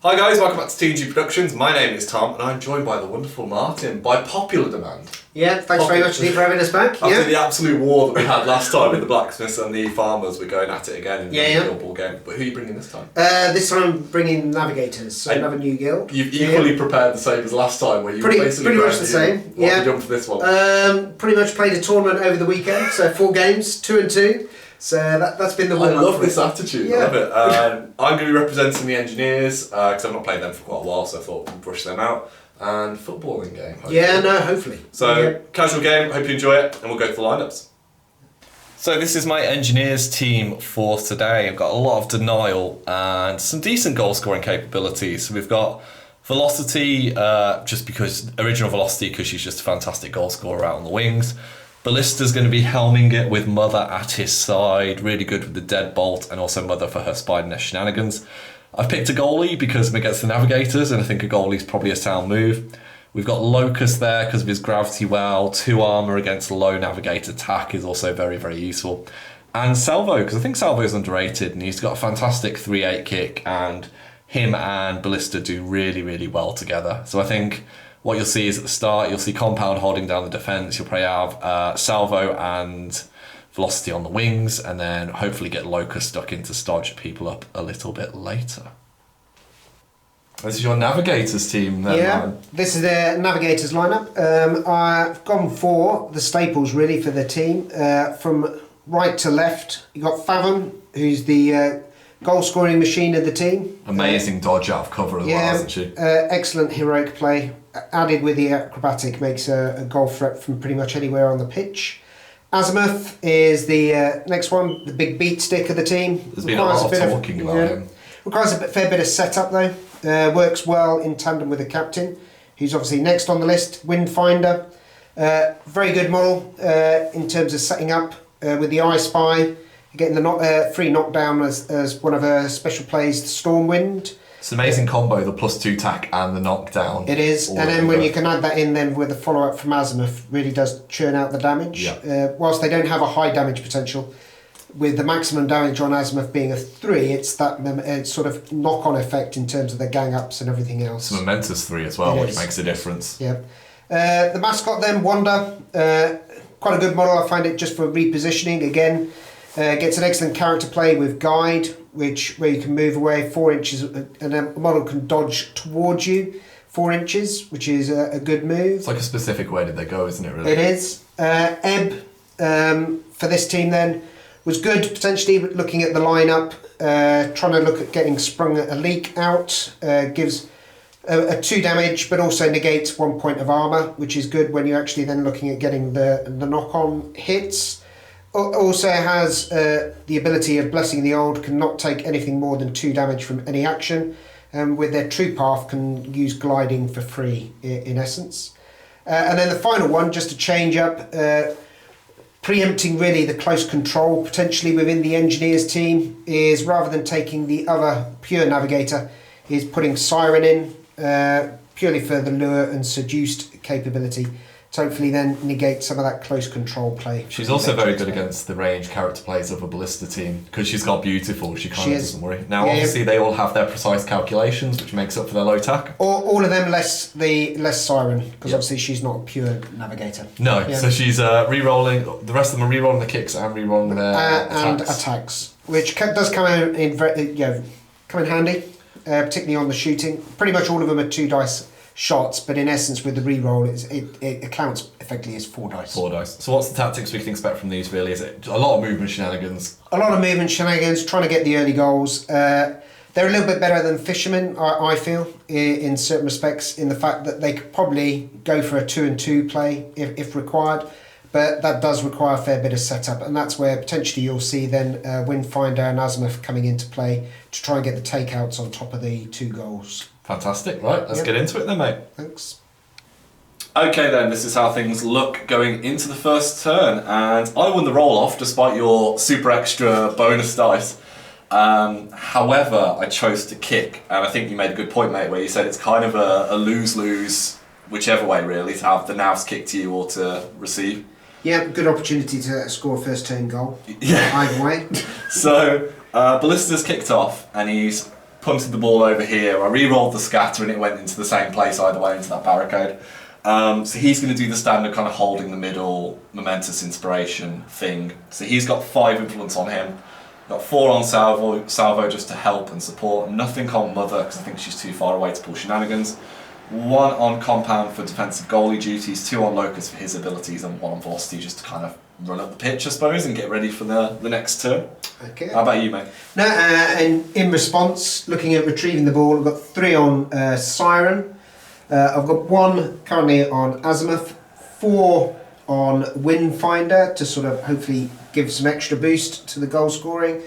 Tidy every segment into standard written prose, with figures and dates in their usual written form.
Hi guys, welcome back to TNG Productions. My name is Tom and I'm joined by the wonderful Martin by popular demand. Yeah, thanks very much for having us back. After the absolute war that we had last time with the blacksmiths and the farmers, we're going at it again in the Guild Ball game. But who are you bringing this time? This time I'm bringing Navigators, so another new guild. You've equally prepared the same as last time where you pretty much the same. What have you done for this one? Pretty much played a tournament over the weekend, so 4 games, 2 and 2. So that's been the I love this attitude, I love it. I'm going to be representing the Engineers, because I've not played them for quite a while, so I thought we'd brush them out. And footballing game, hopefully. Hopefully. So, casual game, hope you enjoy it, and we'll go to the lineups. So this is my Engineers team for today. I've got a lot of denial and some decent goal scoring capabilities. So we've got Velocity, just because, original Velocity, because she's just a fantastic goal scorer out on the wings. Ballista's going to be helming it with Mother at his side, really good with the deadbolt, and also Mother for her spider nest shenanigans. I've picked a goalie because I'm against the Navigators, and I think a goalie's probably a sound move. We've got Locust there because of his gravity well. 2 armour against low Navigator attack is also very, very useful. And Salvo, because I think Salvo's underrated, and he's got a fantastic 3-8 kick, and him and Ballista do really, really well together. So I think what you'll see is at the start, you'll see Compound holding down the defence. You'll probably have Salvo and Velocity on the wings, and then hopefully get Locust stuck in to stodge people up a little bit later. This is your Navigators team then, Ryan. This is the Navigators lineup. I've gone for the staples really for the team. From right to left, you've got Fathom, who's the goal scoring machine of the team. Amazing dodge out of cover as well, hasn't she? Excellent heroic play. Added with the acrobatic makes a goal threat from pretty much anywhere on the pitch. Azimuth is the next one, the big beat stick of the team. There's been a lot of talking about him. Requires a fair bit of setup though. Works well in tandem with the captain, who's obviously next on the list, Windfinder. Very good model in terms of setting up with the I Spy, getting the free knockdown as one of her special plays, the Stormwind. It's an amazing combo, the +2 tack and the knockdown. It is, and then when you can add that in then with the follow-up from Azimuth, really does churn out the damage. Yeah. Whilst they don't have a high damage potential, with the maximum damage on Azimuth being a 3, it's that sort of knock-on effect in terms of the gang-ups and everything else. It's a momentous 3 as well, which makes a difference. Yeah. The mascot then, Wanda, quite a good model. I find it just for repositioning. Again, gets an excellent character play with Guide, where you can move away 4 inches, and a model can dodge towards you 4 inches, which is a good move. It's like a specific way that they go, isn't it, really? It is. Ebb, for this team then, was good, potentially, looking at the lineup, trying to look at getting Sprung a leak out, gives a 2 damage, but also negates 1 point of armour, which is good when you're actually then looking at getting the knock-on hits. Also has the ability of Blessing the Old, can not take anything more than 2 damage from any action, and with their True Path can use gliding for free in essence. And then the final one, just to change up, preempting really the close control potentially within the Engineers team, is rather than taking the other pure Navigator, is putting Siren in purely for the lure and seduced capability. To hopefully then negate some of that close control play. She's also very good against the range character plays of a Ballista team, because she's got beautiful, she kind of doesn't worry. Now obviously they all have their precise calculations, which makes up for their low tack. All of them less Siren, because obviously she's not a pure Navigator. No, so she's re-rolling, the rest of them are re-rolling the kicks and re-rolling their and attacks, which does come in handy, particularly on the shooting. Pretty much all of them are 2 dice shots, but in essence with the re-roll it accounts effectively as 4 dice. 4 dice. So what's the tactics we can expect from these really? Is it a lot of movement shenanigans? A lot of movement shenanigans, trying to get the early goals. They're a little bit better than Fishermen, I feel, in certain respects, in the fact that they could probably go for a 2 and 2 play if required, but that does require a fair bit of setup, and that's where potentially you'll see then Windfinder and Azimuth coming into play to try and get the takeouts on top of the 2 goals. Fantastic, right, let's get into it then, mate. Thanks. Okay then, this is how things look going into the first turn, and I won the roll-off despite your super extra bonus dice. However, I chose to kick, and I think you made a good point, mate, where you said it's kind of a lose-lose, whichever way really, to have the navs kick to you or to receive. Yeah, good opportunity to score a first turn goal. Yeah. Either way. So, Ballista's kicked off, and he's punted the ball over here. I re-rolled the scatter and it went into the same place either way, into that barricade. So he's going to do the standard kind of holding the middle, momentous inspiration thing. So he's got 5 influence on him. Got 4 on Salvo just to help and support. Nothing on Mother because I think she's too far away to pull shenanigans. 1 on Compound for defensive goalie duties, 2 on Locus for his abilities, and 1 on Velocity just to kind of run up the pitch, I suppose, and get ready for the next turn. Okay. How about you, mate? No, and in response, looking at retrieving the ball, I've got 3 on Siren. I've got 1 currently on Azimuth, 4 on Windfinder to sort of hopefully give some extra boost to the goal scoring,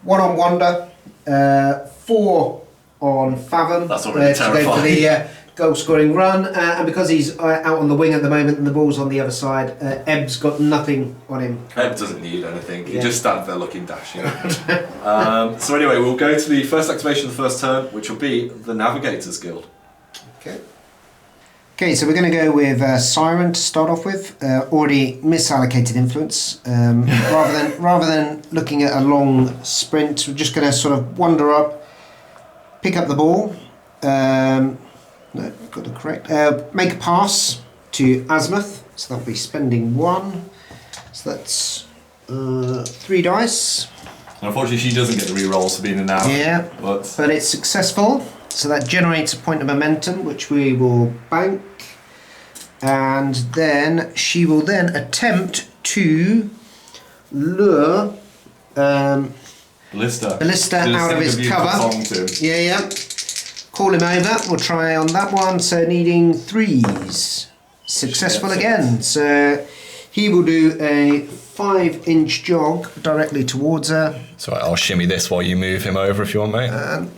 1 on Wonder, 4 on Fathom. That's already terrifying. To go for the goal scoring run, and because he's out on the wing at the moment and the ball's on the other side, Ebb's got nothing on him. Ebb doesn't need anything, he just stands there looking dashing. So anyway, we'll go to the first activation of the first turn, which will be the Navigators Guild. Okay, so we're going to go with Siren to start off with. Already misallocated influence. Rather than looking at a long sprint, we're just going to sort of wander up, pick up the ball. No, got to correct. Make a pass to Azimuth. So that'll be spending 1. So that's 3 dice. And unfortunately, she doesn't get the re-rolls for being a nav. Yeah, but it's successful. So that generates a point of momentum, which we will bank. And then she will then attempt to lure Ballista out of his cover. Yeah. Call him over. We'll try on that one. So needing 3s. Successful again. So he will do a 5-inch jog directly towards her. So I'll shimmy this while you move him over if you want, mate.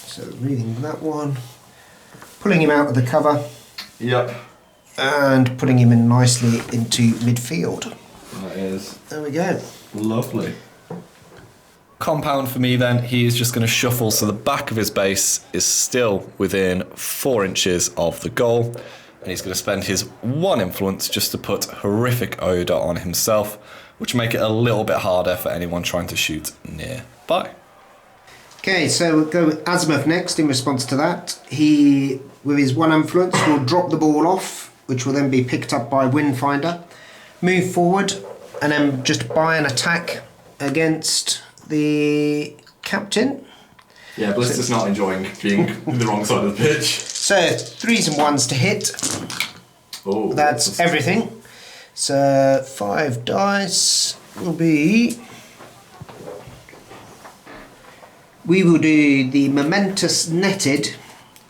So reading that one. Pulling him out of the cover. Yep. And putting him in nicely into midfield. That is. There we go. Lovely. Compound for me then, he is just going to shuffle so the back of his base is still within 4 inches of the goal, and he's going to spend his 1 influence just to put horrific odour on himself, which will make it a little bit harder for anyone trying to shoot nearby. Okay, so we'll go with Azimuth next in response to that. He, with his 1 influence, will drop the ball off, which will then be picked up by Windfinder, move forward, and then just buy an attack against the captain. Yeah, Blister's not enjoying being the wrong side of the pitch. So 3s and 1s to hit. Oh, that's everything. So 5 dice will be. We will do the momentous netted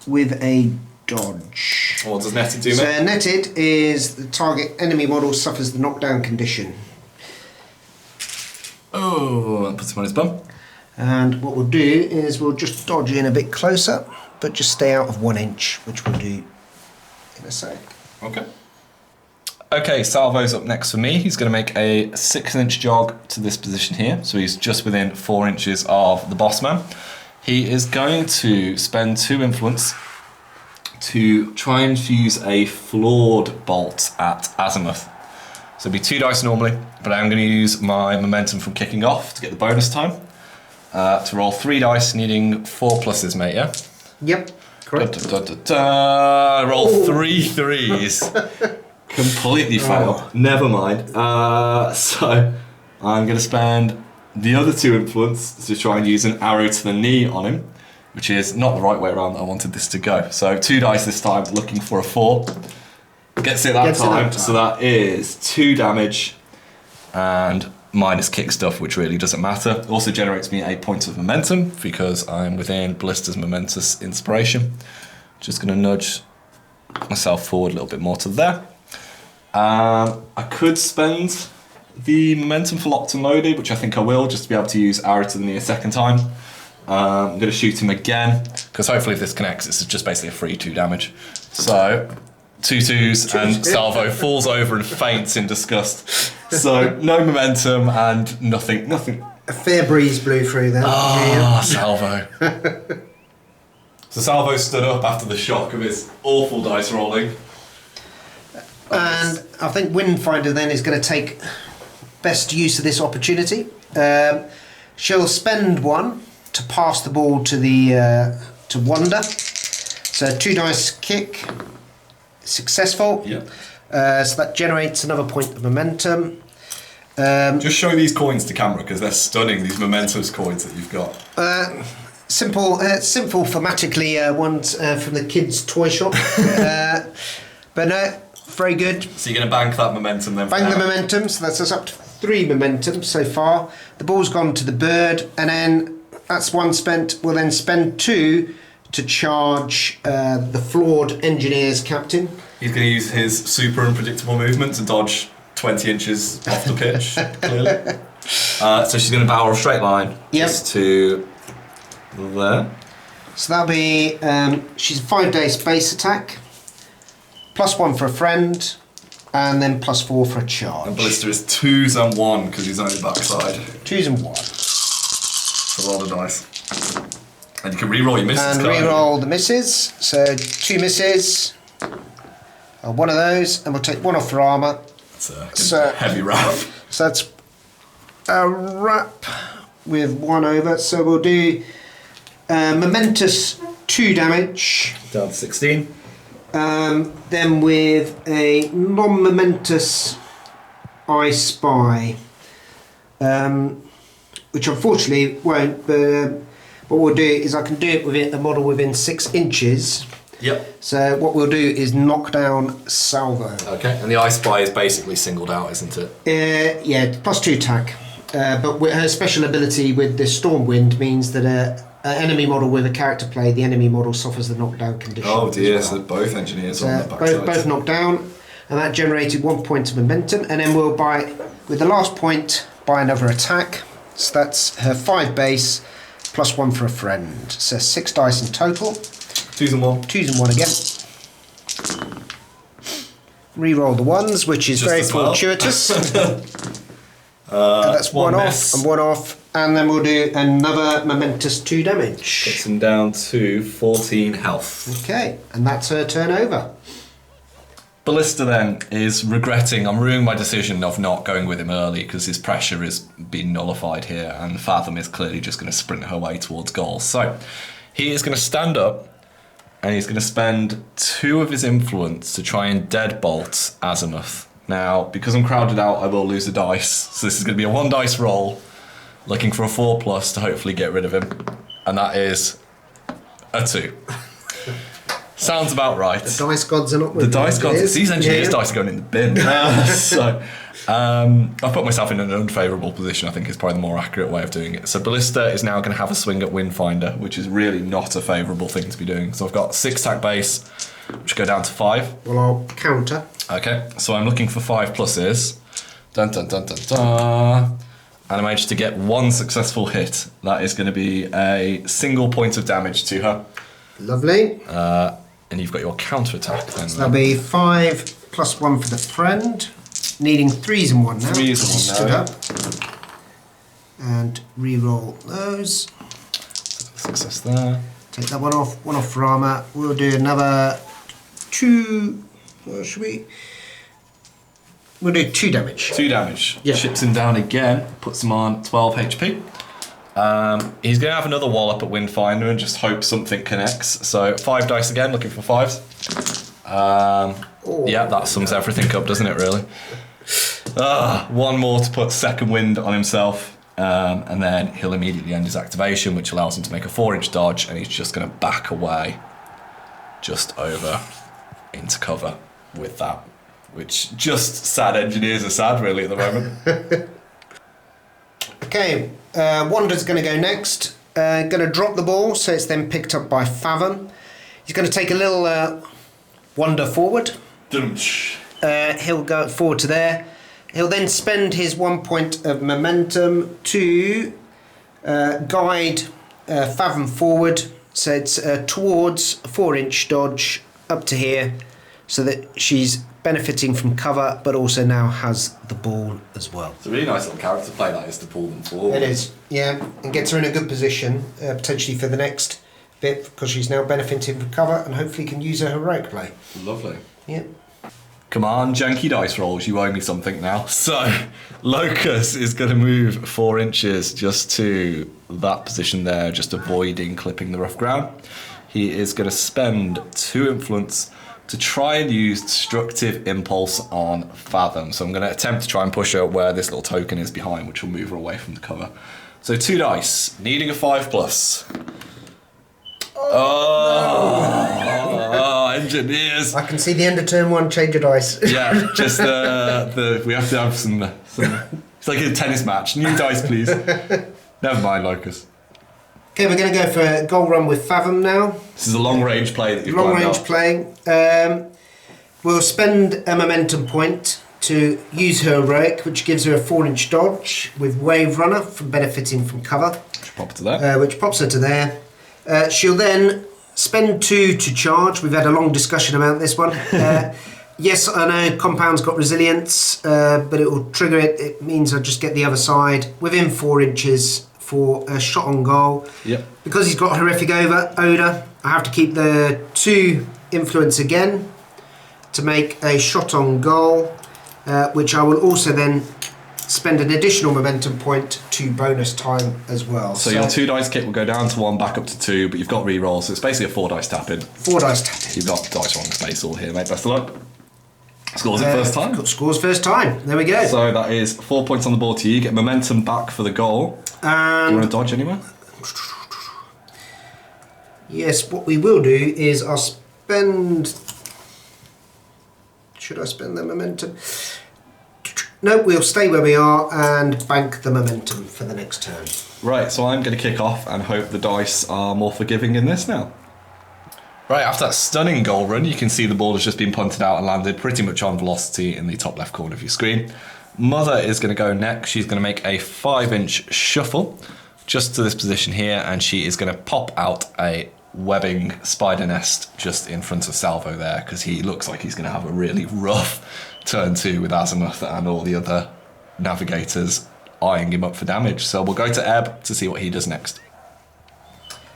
with a dodge. What does netted do, mate? So netted is the target enemy model suffers the knockdown condition. Oh, that puts him on his bum. And what we'll do is we'll just dodge in a bit closer, but just stay out of 1 inch, which we'll do in a sec. Okay, Salvo's up next for me. He's going to make a 6-inch jog to this position here, so he's just within 4 inches of the boss man. He is going to spend 2 influence to try and fuse a flawed bolt at Azimuth. So it'll be 2 dice normally, but I'm going to use my momentum from kicking off to get the bonus time. To roll 3 dice, needing 4 pluses, mate, yeah? Yep, correct. Roll 3 3s. Completely failed. Never mind. So I'm going to spend the other 2 influence to try and use an arrow to the knee on him, which is not the right way around that I wanted this to go. So 2 dice this time, looking for a 4. Gets it that time, so that is 2 damage and minus kick stuff, which really doesn't matter. Also generates me 8 points of momentum because I'm within Ballista's momentous inspiration. Just going to nudge myself forward a little bit more to there. I could spend the momentum for locked and loaded, which I think I will, just to be able to use arrow to the knee a second time. I'm going to shoot him again because hopefully if this connects, it's just basically a free 2 damage. So 2 2s and Salvo falls over and faints in disgust. So no momentum and nothing. A fair breeze blew through there. Ah, Salvo. So Salvo stood up after the shock of his awful dice rolling. And I think Windfinder then is going to take best use of this opportunity. She'll spend 1 to pass the ball to the to Wanda. So 2 dice kick, successful. Yep. So that generates another point of momentum. Just show these coins to camera because they're stunning. These momentous coins that you've got. Simple thematically ones from the kids' toy shop. But no, very good. So you're going to bank that momentum then? Bang the momentum, so that's us up to 3 momentum so far. The ball's gone to the bird, and then that's 1 spent. We'll then spend 2 to charge the flawed engineer's captain. He's going to use his super unpredictable movement to dodge 20 inches off the pitch, clearly. So she's going to barrel a straight line just to there. So that'll be, she's a 5-day space attack, +1 for a friend, and then +4 for a charge. And Ballista is 2s and 1 because he's on the backside. 2s and 1. It's a lot of dice. And you can re-roll your misses. And re-roll the misses. So 2 misses. 1 of those, and we'll take 1 off for armour. That's a heavy wrap. So that's a wrap with 1 over. So we'll do momentous 2 damage. Down to 16. Then with a non-momentous I Spy, which unfortunately won't. But what we'll do is I can do it with a model within 6 inches. Yep. So what we'll do is knock down salvo. Okay. And the I Spy is basically singled out, isn't it? Yeah, +2 attack. But with her special ability with the Stormwind means that an enemy model with a character play, the enemy model suffers the knockdown condition. Oh dear, well. so both engineers on the backside. Both knocked down, and that generated 1 point of momentum, and then we'll buy, with the last point, buy another attack. So that's her 5 base, +1 for a friend. So 6 dice in total. 2s and 1. 2s and 1 again. Re-roll the 1s, which is Just very as well. fortuitous. And that's 1 off miss. and 1 off, and then we'll do another momentous 2 damage. Puts him down to 14 health. Okay, and that's her turn over. Ballista then is regretting, I'm ruining my decision of not going with him early because his pressure is being nullified here, and Fathom is clearly just going to sprint her way towards goal. So he is going to stand up and he's going to spend 2 of his influence to try and deadbolt Azimuth. Now, because I'm crowded out, I will lose a dice, so this is going to be a 1 dice roll, looking for a 4+ to hopefully get rid of him, and that is a 2. Sounds about right. The dice gods are not with The dice gods, these engineers' dice are going in the bin. So I've put myself in an unfavourable position, I think is probably the more accurate way of doing it. So Ballista is now going to have a swing at Windfinder, which is really not a favourable thing to be doing. So I've got 6 attack base, which go down to 5. Well, I'll counter. Okay, so I'm looking for 5 pluses. Dun dun dun dun dun. And I managed to get 1 successful hit. That is going to be a single point of damage to her. Lovely. And you've got your counter attack then. So that'll be 5 +1 for the friend. Needing 3s and 1 now. 3s and 1 Stood now. up. And re-roll those. Success there. Take that 1 off. 1 off for armour. We'll do another 2. What should we? We'll do 2 damage. 2 damage. Yeah. Chips him down again. Puts him on 12 HP. He's going to have another wallop at Windfinder and just hope something connects. So 5 dice again, looking for 5s. Yeah, that sums everything up, doesn't it, really? 1 more to put second wind on himself. And then he'll immediately end his activation, which allows him to make a 4-inch dodge, and he's just going to back away just over into cover with that. Which just sad engineers are sad, really, at the moment. Okay, Wanda's going to go next. Going to drop the ball, so it's then picked up by Fathom. He's going to take a little wander forward. He'll go forward to there. He'll then spend his 1 point of momentum to guide Fathom forward. So it's towards a 4-inch dodge up to here, so that she's benefiting from cover, but also now has the ball as well. It's a really nice little character play, that is, to pull them forward. It is, yeah, and gets her in a good position, potentially for the next bit, because she's now benefiting from cover and hopefully can use her heroic play. Lovely. Yeah. Come on, janky dice rolls, you owe me something now. So, Locus is going to move 4 inches just to that position there, just avoiding clipping the rough ground. He is going to spend 2 influence to try and use Destructive Impulse on Fathom. So I'm going to attempt to try and push her where this little token is behind, which will move her away from the cover. So 2 dice, needing a 5+. Oh, engineers! I can see the end of turn 1 change of dice. Yeah, just we have to have some. It's like a tennis match. New dice, please. Never mind, Locus. Okay, we're going to go for a goal run with Fathom now. This is a long range play that you've Long range play. We'll spend a momentum point to use her heroic, which gives her a 4-inch dodge with Wave Runner for benefiting from cover. Which pops to there. Which pops her to there. She'll then spend 2 to charge. We've had a long discussion about this one. Yes, I know Compound's got resilience, but it will trigger it. It means I just get the other side within 4 inches for a shot on goal. Yep. Because he's got horrific odour, I have to keep the 2 influence again to make a shot on goal, which I will also then spend an additional momentum point to bonus time as well. So your 2 dice kit will go down to 1, back up to 2, but you've got re-rolls, so it's basically a 4 dice tapping. 4 dice tapping. You've got dice rolling space all here, mate. Best of luck. Scores it first time. Scores first time. There we go. So that is 4 points on the board to you. Get momentum back for the goal. Do you want to dodge anywhere? Yes, what we will do is I'll spend... Should I spend the momentum? No, we'll stay where we are and bank the momentum for the next turn. Right, so I'm going to kick off and hope the dice are more forgiving in this now. Right, after that stunning goal run, you can see the ball has just been punted out and landed pretty much on velocity in the top left corner of your screen. Mother is going to go next. She's going to make a 5-inch shuffle just to this position here, and she is going to pop out a webbing spider nest just in front of Salvo there, because he looks like he's going to have a really rough turn 2 with Azimuth and all the other navigators eyeing him up for damage. So we'll go to Ebb to see what he does next.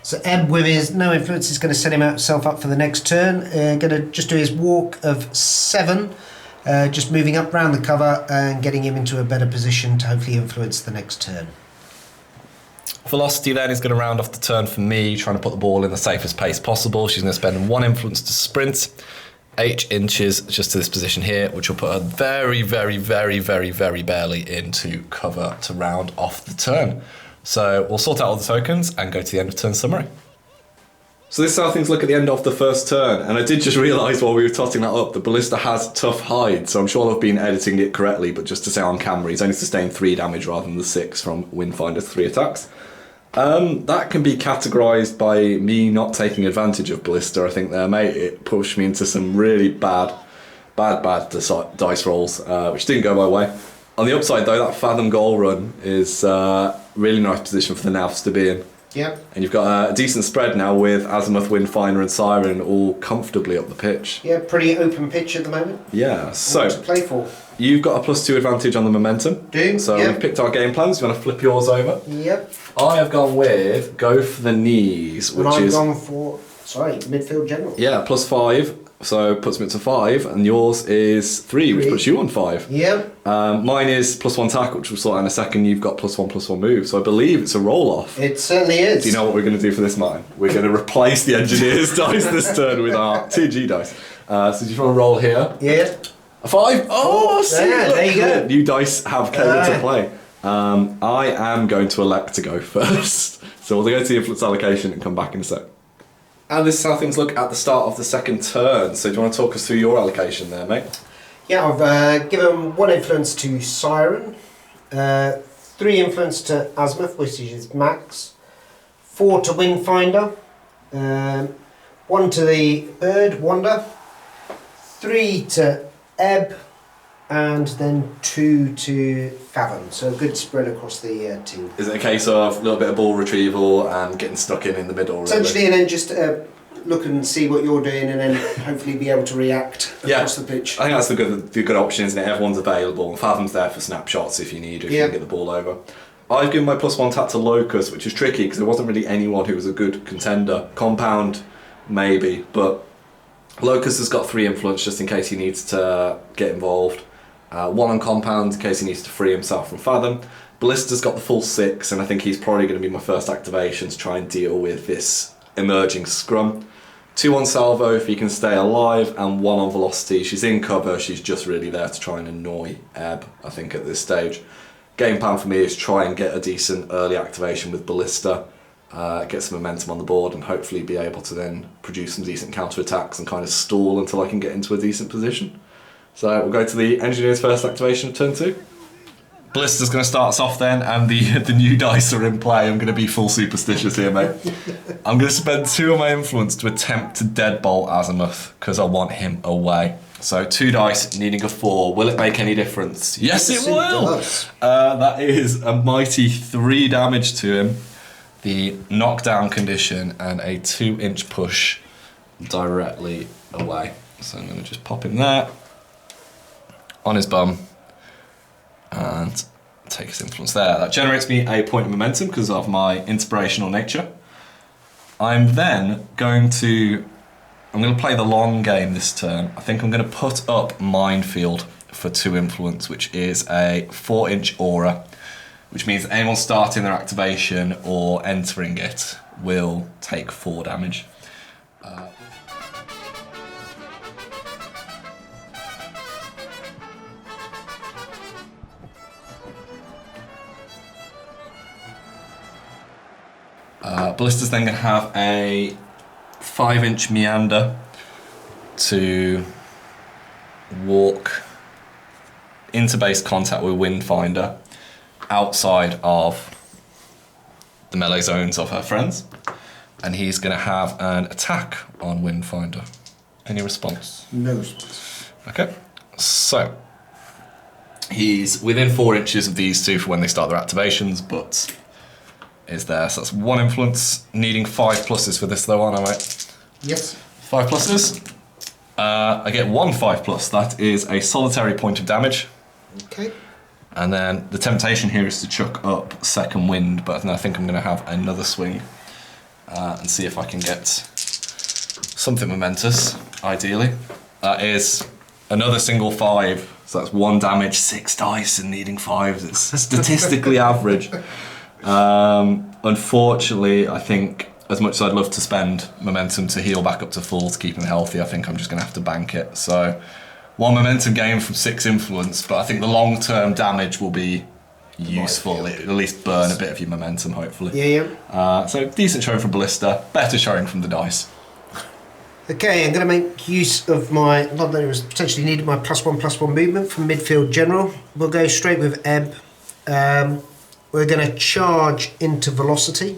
So Ebb, with his no influence, is going to set himself up for the next turn. Going to just do his walk of 7, just moving up round the cover and getting him into a better position to hopefully influence the next turn. Velocity then is going to round off the turn for me, trying to put the ball in the safest pace possible. She's going to spend 1 influence to sprint, 8 inches just to this position here, which will put her very, very, very, very, very barely into cover to round off the turn. So we'll sort out all the tokens and go to the end of turn summary. So this is how things look at the end of the first turn, and I did just realise while we were totting that up, the Ballista has tough hide, so I'm sure I've been editing it correctly, but just to say on camera, he's only sustained 3 damage rather than the 6 from Windfinder's 3 attacks. That can be categorised by me not taking advantage of Ballista, I think there, mate. It pushed me into some really bad dice rolls, which didn't go my way. On the upside though, that Fathom goal run is really nice position for the Navs to be in. Yeah. And you've got a decent spread now with Azimuth, Windfinder and Siren all comfortably up the pitch. Yeah, pretty open pitch at the moment. Yeah, so what to play for? You've got a +2 advantage on the momentum. So yep. We've picked our game plans. You want to flip yours over? Yep. I have gone with go for the knees, which and is... I've gone for, midfield general. Yeah, +5, so puts me up to 5, and yours is 3, which puts you on 5. Yep. Mine is +1 tackle, which we'll sort out in a second. You've got +1/+1 move, so I believe it's a roll-off. It certainly is. Do you know what we're going to do for this mine? We're going to replace the Engineers dice this turn with our 2G dice. So do you want to roll here? Yeah. A 5? Oh, see, there you go. New dice have come into play. I am going to elect to go first. So we'll go to the influence allocation and come back in a sec. And this is how things look at the start of the second turn. So do you want to talk us through your allocation there, mate? Yeah, I've given 1 influence to Siren, 3 influence to Azimuth, which is max, 4 to Windfinder, 1 to the Bird, Wander, 3 to Ebb, and then 2 to Fathom. So a good spread across the team. Is it a case of a little bit of ball retrieval and getting stuck in the middle? Essentially, and then just look and see what you're doing, and then hopefully be able to react across the pitch. I think that's the good option, isn't it? Everyone's available, and Fathom's there for snapshots if you need, if you can get the ball over. I've given my +1 tap to Locus, which is tricky because there wasn't really anyone who was a good contender. Compound, maybe, but Locus has got 3 influence just in case he needs to get involved. 1 on compound in case he needs to free himself from Fathom. Ballista's got the full 6, and I think he's probably going to be my first activation to try and deal with this emerging scrum. 2 on salvo if he can stay alive, and 1 on velocity. She's in cover, she's just really there to try and annoy Ebb, I think, at this stage. Game plan for me is try and get a decent early activation with Ballista, get some momentum on the board, and hopefully be able to then produce some decent counterattacks and kind of stall until I can get into a decent position. So we'll go to the Engineer's first activation of turn 2. Ballista's going to start us off then, and the new dice are in play. I'm going to be full superstitious here, mate. I'm going to spend 2 of my influence to attempt to deadbolt Azimuth, because I want him away. So 2 dice, needing a 4. Will it make any difference? Yes, it will! That is a mighty 3 damage to him. The knockdown condition and a 2-inch push directly away. So I'm going to just pop him there, on his bum, and take his influence there. That generates me a point of momentum because of my inspirational nature. I'm then going to play the long game this turn. I think I'm going to put up Minefield for 2 influence, which is a 4-inch aura, which means anyone starting their activation or entering it will take 4 damage. Ballista's then going to have a 5-inch meander to walk into base contact with Windfinder outside of the melee zones of her friends, and he's going to have an attack on Windfinder. Any response? No response. Okay, so he's within 4 inches of these 2 for when they start their activations, but is there, so that's 1 influence, needing 5 pluses for this though, aren't I, mate? Yes. 5 pluses. I get 1 5+, that is a solitary point of damage. Okay. And then the temptation here is to chuck up Second Wind, but I think I'm going to have another swing and see if I can get something momentous, ideally. That is another single 5, so that's 1 damage, 6 dice and needing 5s. It's statistically average. Unfortunately, I think as much as I'd love to spend momentum to heal back up to full to keep him healthy, I think I'm just going to have to bank it. So 1 momentum gain from 6 influence, but I think the long-term damage will be useful. It'll at least burn a bit of your momentum, hopefully. Yeah. So decent showing from Ballista, better showing from the dice. Okay, I'm going to make use of my, not that it was potentially needed, my +1/+1 movement from midfield general. We'll go straight with Ebb. We're going to charge into velocity,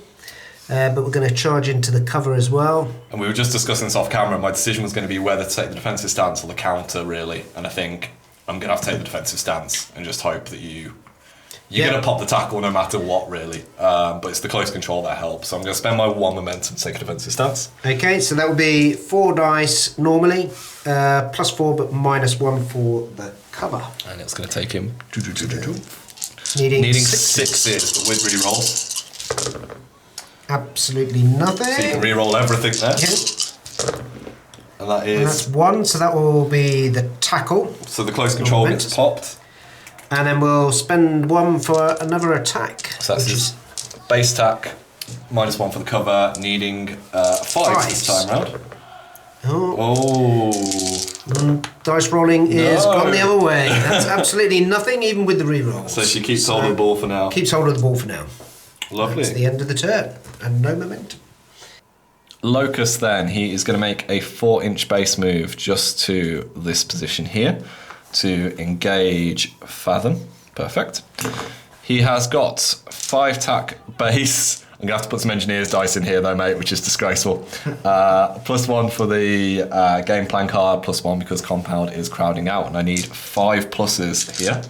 but we're going to charge into the cover as well. And we were just discussing this off camera. My decision was going to be whether to take the defensive stance or the counter, really. And I think I'm going to have to take the defensive stance and just hope that you're going to pop the tackle no matter what, really. But it's the close control that helps. So I'm going to spend my 1 momentum to take a defensive stance. Okay, so that will be 4 dice normally, +4 but -1 for the cover. And it's going to take him Needing sixes, but with re-rolls. Absolutely nothing. So you can re-roll everything there. Yeah. And that is... And that's 1, so that will be the tackle. So the close control gets popped. And then we'll spend 1 for another attack. So that's his base attack, -1 for the cover, needing 5 this time round. Dice rolling is gone the other way. That's absolutely nothing, even with the rerolls. So she keeps hold of the ball for now. Keeps hold of the ball for now. Lovely. That's the end of the turn, and no momentum. Locus then, he is going to make a 4-inch base move just to this position here to engage Fathom. Perfect. He has got 5 tack base. I'm going to have to put some Engineers dice in here though, mate, which is disgraceful. +1 for the game plan card, +1 because compound is crowding out, and I need 5 pluses here.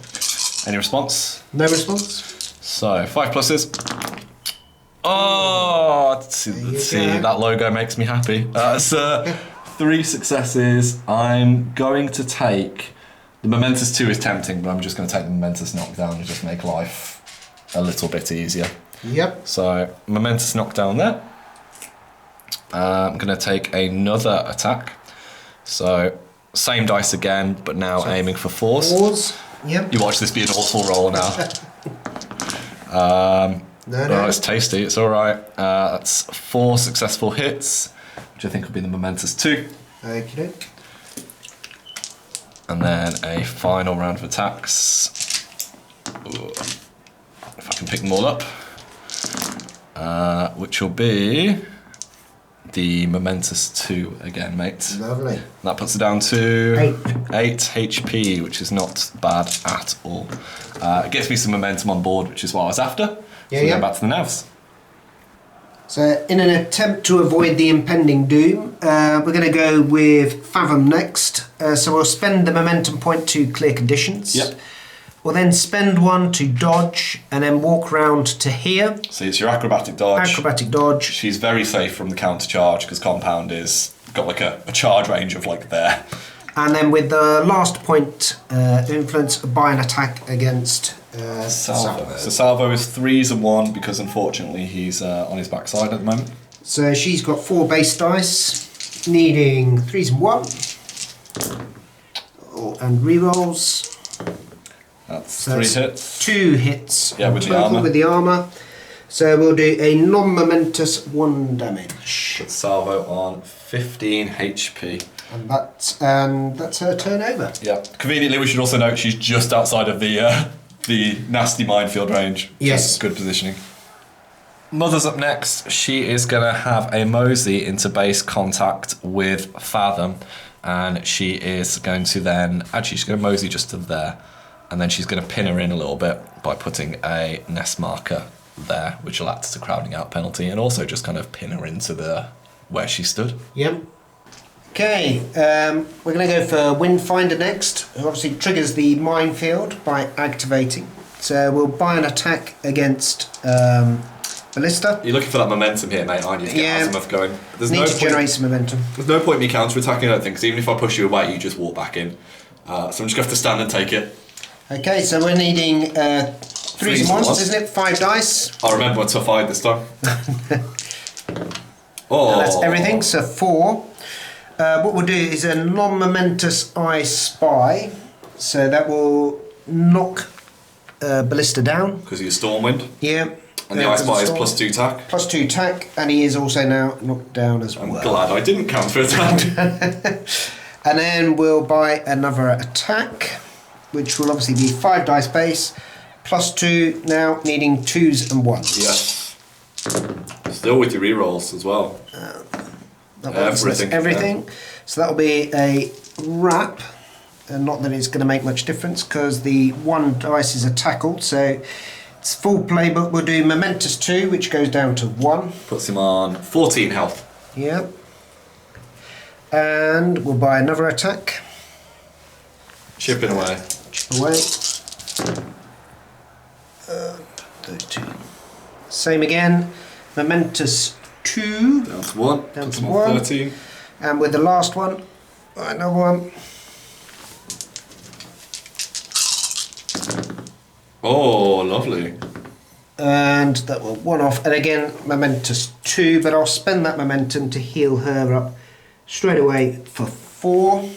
Any response? No response. So 5 pluses. Oh, see that logo makes me happy. So 3 successes. I'm going to take the momentous 2 is tempting, but I'm just going to take the momentous knockdown and just make life a little bit easier. Yep. So momentous knockdown there. I'm going to take another attack So, same dice again, but now aiming for 4s. 4s. Yep. You watch this be an awful roll now. No. It's tasty, it's alright. That's 4 successful hits, which I think will be the momentous 2. Okay. And then a final round of attacks. Ooh. If I can pick them all up. Which will be the momentous 2 again, mate. Lovely. That puts it down to 8 HP, which is not bad at all. It gets me some momentum on board, which is what I was after. So we're going back to the navs. So in an attempt to avoid the impending doom, we're going to go with Fathom next. So we'll spend the momentum point to clear conditions. Yep. We'll then spend 1 to dodge and then walk round to here. So it's your acrobatic dodge. Acrobatic dodge. She's very safe from the counter charge because compound is got like a charge range of like there. And then with the last point influence by an attack against Salvo. So Salvo is 3s and 1 because unfortunately he's on his backside at the moment. So she's got 4 base dice, needing 3s and 1. Oh, and rerolls. That's So 3 that's hits. 2 hits. Yeah, with the total armour. with the armour. So we'll do a non-momentous 1 damage. Put Salvo on 15 HP. And that's her turn over. Yeah. Conveniently, we should also note she's just outside of the nasty minefield range. Yes. Just good positioning. Mother's up next. She is going to have a mosey into base contact with Fathom, and she is going to then actually she's going to mosey just to there, and then she's going to pin her in a little bit by putting a nest marker there, which will act as a crowding out penalty, and also just kind of pin her into the where she stood. Yep. Okay, we're going to go for Windfinder next, who obviously triggers the minefield by activating. So we'll buy an attack against Ballista. You're looking for that momentum here, mate, aren't you? To get azimuth going. There's Need no to point, generate some momentum. There's no point in me counter-attacking, I don't think, because even if I push you away, you just walk back in. So I'm just going to have to stand and take it. Okay, so we're needing 3s and 1s, isn't it? 5 dice. I'll remember what tough I had this time. And that's everything, so 4. What we'll do is a non-momentous I Spy, so that will knock Ballista down. Because he's Stormwind. Yeah. And the I Spy is +2 tack. +2 tack, and he is also now knocked down as I'm well. glad I didn't counter-attack. And then we'll buy another attack, which will obviously be 5 dice base, +2 now, needing 2s and 1s. Yes. Still with your rerolls as well. Everything. Yeah. So that'll be a wrap, and not that it's going to make much difference because the 1 dice is a tackle, so it's full playbook. We'll do momentous 2, which goes down to 1. Puts him on 14 health. Yep. And we'll buy another attack. Chipping away. Chip away. 32. Same again. Momentous 2. Down to 1. Down Puts to him 1. on 13. And with the last one, another one. Oh, lovely. And that will 1 off. And again, momentous 2, but I'll spend that momentum to heal her up straight away for 4.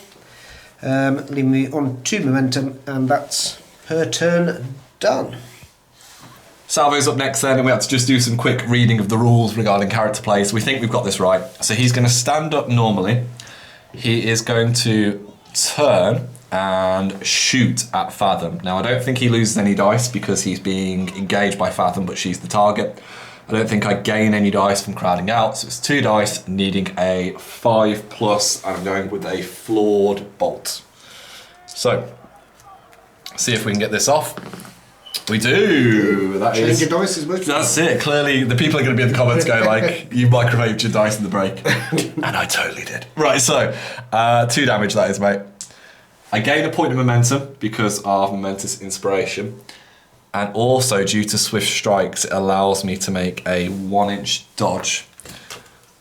Leave me on 2 momentum, and that's her turn done. Salvo's up next then, and we have to just do some quick reading of the rules regarding character play. So we think we've got this right. So he's going to stand up normally. He is going to turn and shoot at Fathom. Now, I don't think he loses any dice because he's being engaged by Fathom, but she's the target. I don't think I gain any dice from crowding out, so it's 2 dice, needing a 5+, and I'm going with a flawed bolt. So, see if we can get this off. We do! Change your dice as much. That's it. Clearly, the people are going to be in the comments going like, you microwaved your dice in the break. And I totally did. Right, so, 2 damage that is, mate. I gain a point of momentum because of momentous inspiration. And also, due to swift strikes, it allows me to make a 1-inch dodge,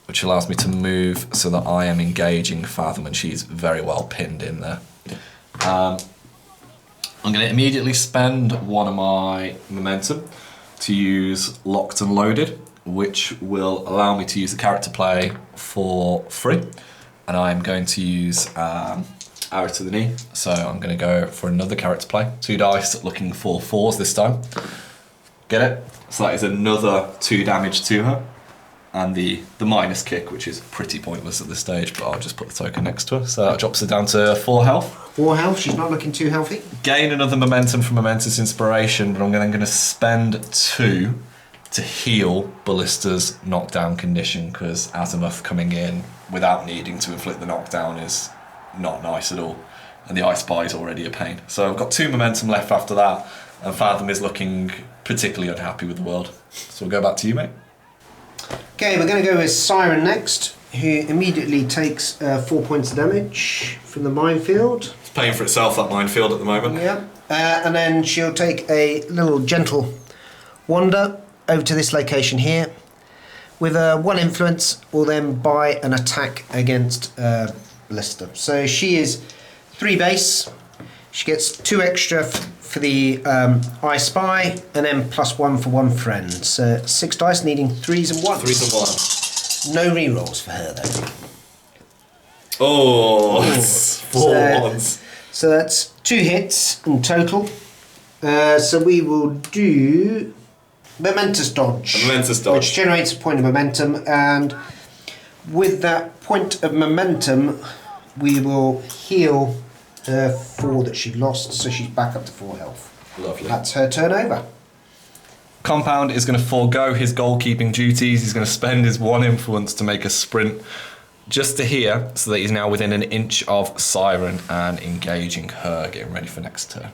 which allows me to move so that I am engaging Fathom, and she's very well pinned in there. I'm going to immediately spend 1 of my momentum to use Locked and Loaded, which will allow me to use the character play for free. and I'm going to use arrow to the knee. So I'm going to go for another character play. 2 dice, looking for 4s this time. Get it? So that is another 2 damage to her. And the minus kick, which is pretty pointless at this stage, but I'll just put the token next to her. So that drops her down to 4 health. 4 health, she's not looking too healthy. Gain another momentum from Momentous Inspiration, but I'm going to spend 2 to heal Ballista's knockdown condition, because Azimuth coming in without needing to inflict the knockdown is not nice at all. And the Ice Spy is already a pain. So I've got 2 momentum left after that, and Fathom is looking particularly unhappy with the world. So we'll go back to you, mate. Okay, we're going to go with Siren next, who immediately takes 4 points of damage from the minefield. It's paying for itself, that minefield, at the moment. Yeah, and then she'll take a little gentle wander over to this location here. With a 1 influence, will then buy an attack against Ballista. So she is 3 base. She gets 2 extra for the I Spy, and then +1 for 1 friend. So 6 dice, needing 3s and 1s. 3s and 1. No rerolls for her though. Oh, that's 4 1s. So that's 2 hits in total. So we will do Momentous Dodge. Momentous Dodge. Which generates a point of momentum, and with that point of momentum, we will heal her 4 that she lost, so she's back up to 4 health. Lovely. That's her turn over. Compound is going to forego his goalkeeping duties. He's going to spend his 1 influence to make a sprint just to here, so that he's now within an inch of Siren and engaging her, getting ready for next turn.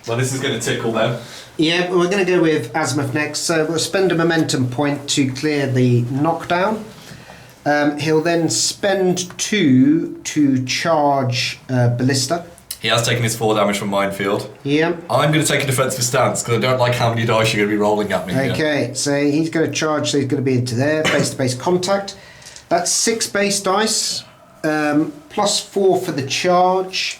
Well, this is going to tickle them. Yeah, we're going to go with Azimuth next. So we'll spend a momentum point to clear the knockdown. He'll then spend 2 to charge Ballista. He has taken his 4 damage from Minefield. Yeah. I'm going to take a defensive stance because I don't like how many dice you're going to be rolling at me. Okay, so he's going to charge, so he's going to be into there, base-to-base contact. That's 6 base dice, +4 for the charge,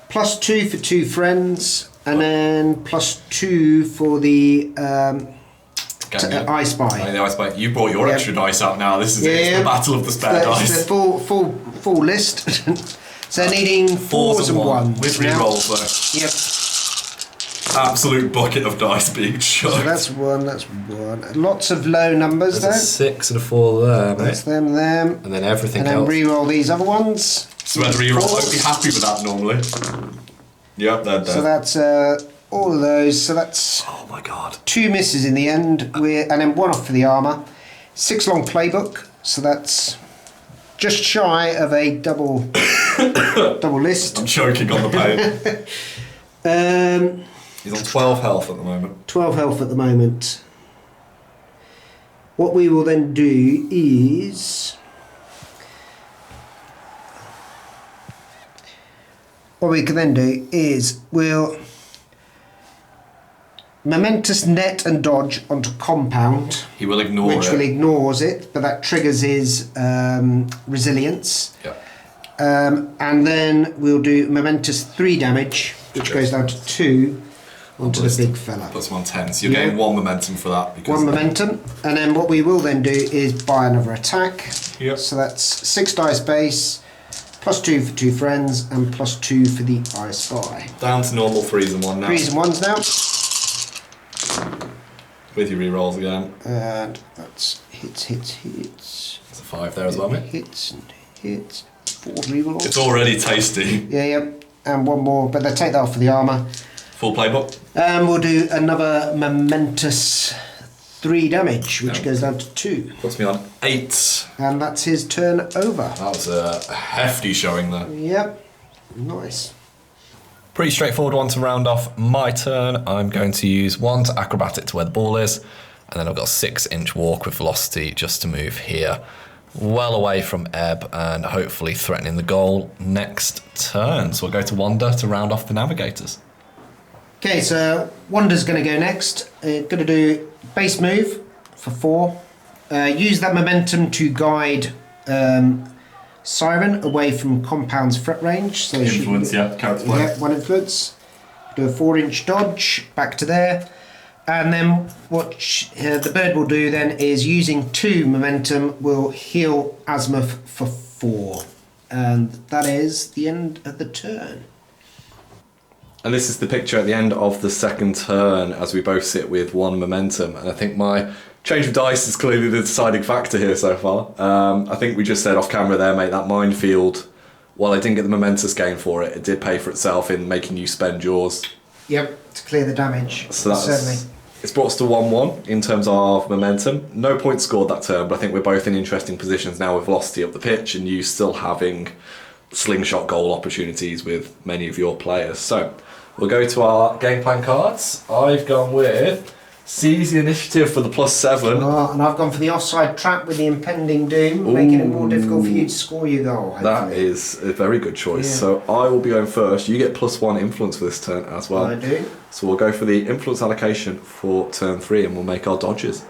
+2 for 2 friends, and then +2 for the I Spy. Oh, the I Spy. You brought your extra dice out now. This is it's the battle of the spare dice. It's the full list. So needing 4s and 1s. With rerolls though. Yep. Absolute bucket of dice being chucked. So that's 1, that's 1. Lots of low numbers There's though. a 6 and a 4 there, mate. That's them. And then everything else. And then re-roll these other ones. So I'd re-roll. I'd be happy with that normally. Yep, they're dead. So that's all of those. So that's... Oh my god. 2 misses in the end, and then 1 off for the armour. 6 long playbook, so that's just shy of a double list. I'm choking on the pain. He's on 12 health at the moment. 12 health at the moment. What we will then do is... What we can then do is we'll Momentous Net and Dodge onto Compound. He will ignore which will ignores it, but that triggers his resilience. Yeah. And then we'll do Momentous 3 damage, which goes down to 2 onto the big fella. Puts him on 10, so you're getting 1 momentum for that. Because 1 momentum, and then what we will then do is buy another attack. Yep. So that's 6 dice base, +2 for 2 friends, and +2 for the I Spy. Down to normal 3s and 1 now. 3s and 1s now. With your rerolls again. And that's hits. There's a 5 there as well, mate. Hits and hits. 4 rerolls. It's already tasty. Yeah. And 1 more, but they take that off for the armour. Full playbook. And we'll do another Momentous 3 damage, which goes down to 2. Puts me on 8. And that's his turn over. That was a hefty showing there. Yep. Nice. Pretty straightforward one to round off my turn. I'm going to use 1 to acrobatic to where the ball is, and then I've got a 6-inch walk with velocity just to move here, well away from Ebb and hopefully threatening the goal next turn. So we'll go to Wanda to round off the Navigators. Okay, so Wanda's going to go next. Going to do base move for 4. Use that momentum to guide Siren away from Compound's threat range. So Influence, character play. Yeah, 1 influence. Do a 4-inch dodge back to there. And then what the bird will do then is using 2 momentum will heal Azimuth for 4. And that is the end of the turn. And this is the picture at the end of the second turn as we both sit with 1 momentum. And I think my change of dice is clearly the deciding factor here so far. I think we just said off camera there, mate, that minefield, while I didn't get the momentous gain for it, it did pay for itself in making you spend yours. Yep, to clear the damage. So certainly. It's brought us to 1-1 in terms of momentum. No points scored that turn, but I think we're both in interesting positions now with velocity up the pitch and you still having slingshot goal opportunities with many of your players. So we'll go to our game plan cards. I've gone with seize the initiative for the +7. Oh, and I've gone for the offside trap with the impending doom, making it more difficult for you to score your goal. Hopefully. That is a very good choice. Yeah. So I will be going first. You get +1 influence for this turn as well. I do. So we'll go for the influence allocation for turn 3 and we'll make our dodges.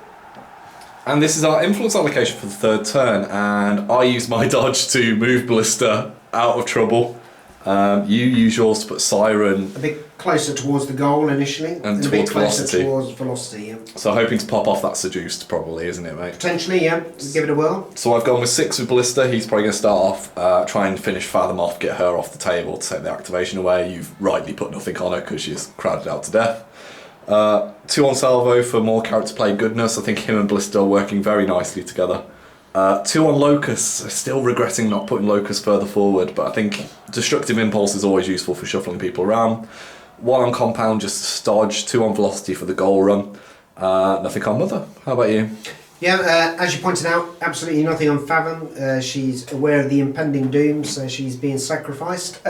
And this is our influence allocation for the third turn, and I use my dodge to move Ballista out of trouble. You use yours to put Siren A bit closer towards the goal initially, and a bit towards closer velocity. towards velocity. Yeah. So hoping to pop off that seduced, probably, isn't it, mate? Potentially, yeah. Give it a whirl. So I've gone with 6 with Ballista. He's probably going to start off, try and finish Fathom off, get her off the table to take the activation away. You've rightly put nothing on her because she's crowded out to death. 2 on Salvo for more character play goodness. I think him and Ballista are working very nicely together. 2 on Locus. Still regretting not putting Locus further forward, but I think Destructive Impulse is always useful for shuffling people around. 1 on Compound, just to stodge. 2 on Velocity for the goal run. Nothing on Mother. How about you? Yeah, as you pointed out, absolutely nothing on Fathom. She's aware of the impending doom, so she's being sacrificed. 3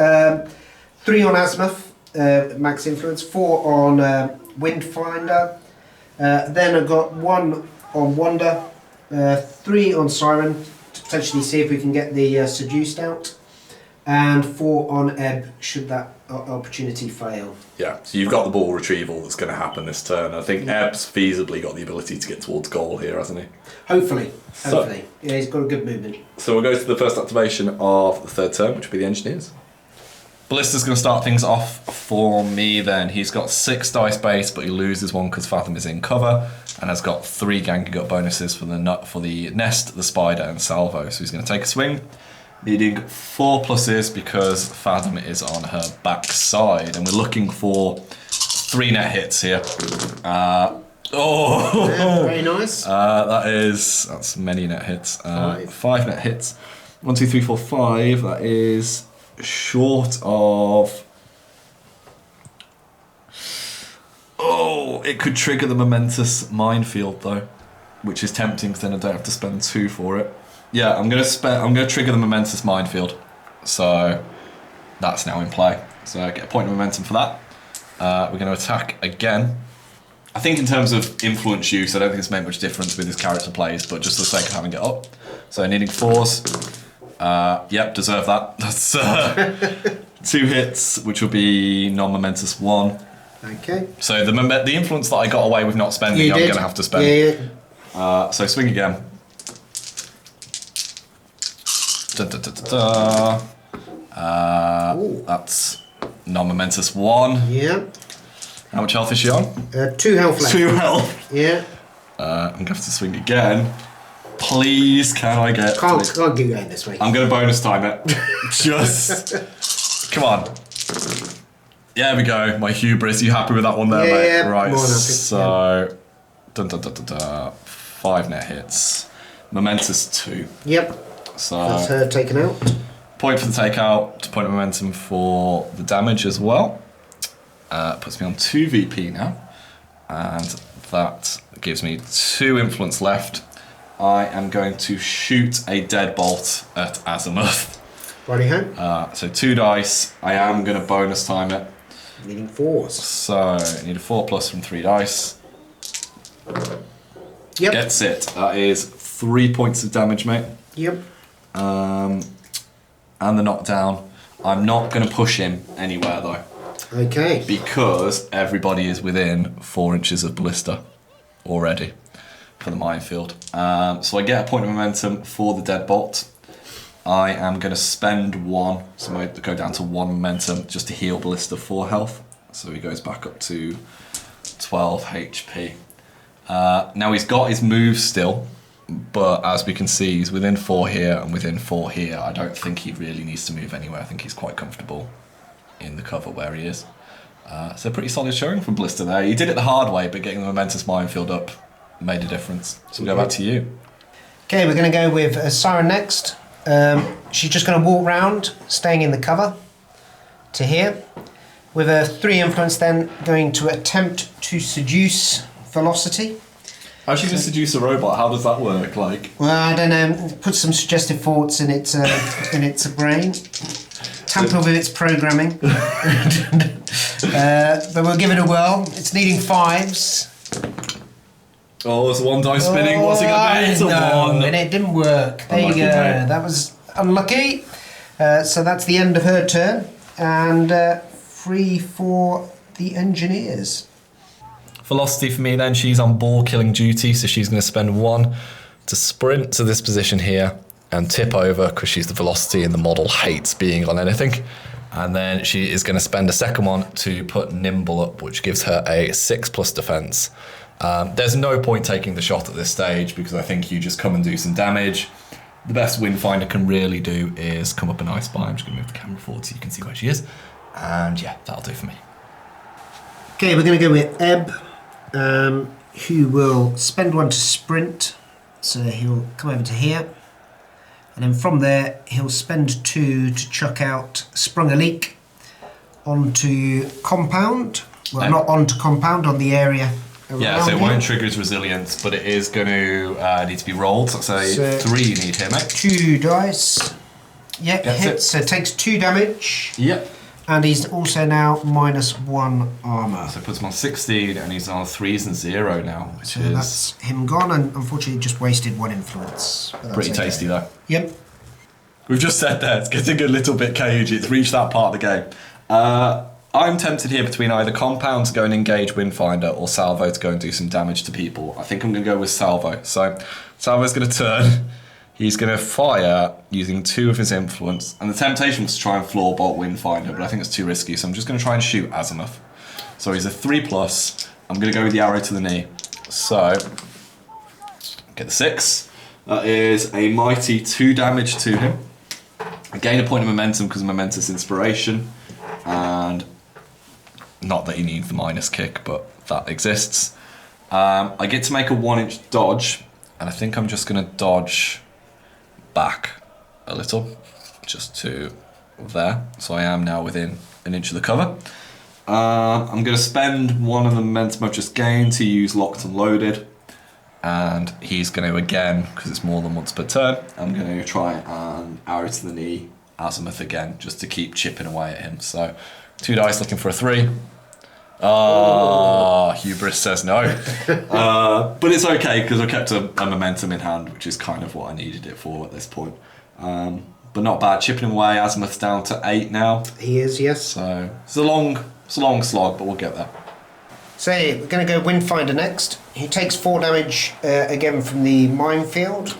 on Azimuth, max influence. 4 on Windfinder. Then I've got 1 on Wonder. 3 on Siren, to potentially see if we can get the Seduced out. And 4 on Ebb, should that opportunity fail. Yeah, so you've got the ball retrieval that's going to happen this turn. I think Ebb's feasibly got the ability to get towards goal here, hasn't he? Hopefully. Yeah, he's got a good movement. So we'll go to the first activation of the third turn, which will be the Engineers. Ballista's going to start things off for me then. He's got 6 dice base, but he loses 1 because Fathom is in cover, and has got 3 ganking up bonuses for the Nest, the Spider, and Salvo. So he's going to take a swing, needing 4 pluses because Fathom is on her backside, and we're looking for 3 net hits here. Yeah, very nice. That's many net hits. 5 net hits. 1, 2, 3, 4, 5. That is short of. Oh, it could trigger the momentous minefield though, which is tempting because then I don't have to spend 2 for it. Yeah, I'm gonna trigger the momentous minefield, so that's now in play. So I get a point of momentum for that. We're going to attack again. I think in terms of influence use, I don't think it's made much difference with his character plays, but just for the sake of having it up. So needing 4s. Yep, deserve that. That's 2 hits, which will be non-momentous 1. Okay. So the influence that I got away with not spending, I'm going to have to spend. Yeah. So swing again. That's non-momentous 1. Yeah. How much health is she on? 2 health left. 2 health. Yeah. I'm going to have to swing again. Please, can I get... Can't keep going this way. I'm going to bonus time it. Just... Come on. There we go. My hubris. You happy with that one there, mate? Yeah, right. more than happy. So... 5 net hits. Momentous 2. Yep. So... That's her taken out. Point for the takeout, point of momentum for the damage as well. Puts me on 2 VP now. And that gives me 2 influence left. I am going to shoot a deadbolt at Azimuth. Righty-ho. So 2 dice. I am going to bonus time it. Needing 4s. So I need a 4+ from 3 dice. Yep. Gets it. That is 3 points of damage, mate. Yep. And the knockdown. I'm not going to push him anywhere though. Okay. Because everybody is within 4 inches of Ballista already for the minefield. So I get a point of momentum for the deadbolt. I am going to spend 1, so I go down to 1 momentum just to heal Ballista 4 health. So he goes back up to 12 HP. Now he's got his move still, but as we can see, he's within 4 here and within 4 here. I don't think he really needs to move anywhere. I think he's quite comfortable in the cover where he is. So pretty solid showing from Blister there. He did it the hard way, but getting the momentous minefield up made a difference. So we'll go back to you. Okay, we're going to go with Siren next. She's just going to walk round, staying in the cover to here. With a 3 influence then, going to attempt to seduce Velocity. How's she going to seduce a robot? How does that work? Like, well, I don't know. Put some suggestive thoughts in its brain. Tamper with its programming. But we'll give it a whirl. It's needing 5s. oh, there's a 1 die spinning. What's he got there? It's a 1. And it didn't work. There you Unlucky, go. mate. That was unlucky. So that's the end of her turn. And free for the Engineers. Velocity for me then, she's on ball killing duty, so she's going to spend 1 to sprint to this position here and tip over because she's the Velocity and the model hates being on anything. And then she is going to spend a second 1 to put Nimble up, which gives her a 6+ defense. There's no point taking the shot at this stage because I think you just come and do some damage. The best Windfinder can really do is come up an Ice Spy. I'm just going to move the camera forward so you can see where she is. And yeah, that'll do for me. Okay, we're going to go with Ebb, who will spend 1 to sprint. So he'll come over to here. And then from there, he'll spend 2 to chuck out Sprung a Leak onto Compound. Well, not onto Compound, on the area around Yeah, so it here. won't trigger his resilience, but it is going to need to be rolled. So 3 you need here, mate. 2 dice. Yep, Gets hits. So it takes 2 damage. Yep. And he's also now -1 armour. So it puts him on 16, and he's on 3s and 0 now, which So is that's him gone, and unfortunately just wasted 1 influence. But that's pretty okay. tasty, though. Yep. We've just said that it's getting a little bit cagey. It's reached that part of the game. I'm tempted here between either Compound to go and engage Windfinder or Salvo to go and do some damage to people. I think I'm going to go with Salvo. So Salvo's going to turn. He's going to fire using 2 of his influence. And the temptation was to try and floor bolt Windfinder, but I think it's too risky. So I'm just going to try and shoot Azimuth. So he's a 3+. I'm going to go with the arrow to the knee. So, get the 6. That is a mighty 2 damage to him. I gain a point of momentum because of Momentous Inspiration. And not that he needs the minus kick, but that exists. I get to make a 1-inch dodge. And I think I'm just going to dodge back a little, just to there. So I am now within an inch of the cover. I'm going to spend 1 of the momentum I've just gained to use Locked and Loaded. And he's going to, again, because it's more than once per turn, I'm going to try and arrow to the knee Azimuth again, just to keep chipping away at him. So 2 dice looking for a 3. Hubris says no. But it's okay because I kept a momentum in hand, which is kind of what I needed it for at this point. But not bad. Chipping away. Azimuth's down to 8 now. He is, yes. So it's a long slog, but we'll get there. So we're going to go Windfinder next. He takes 4 damage again from the minefield,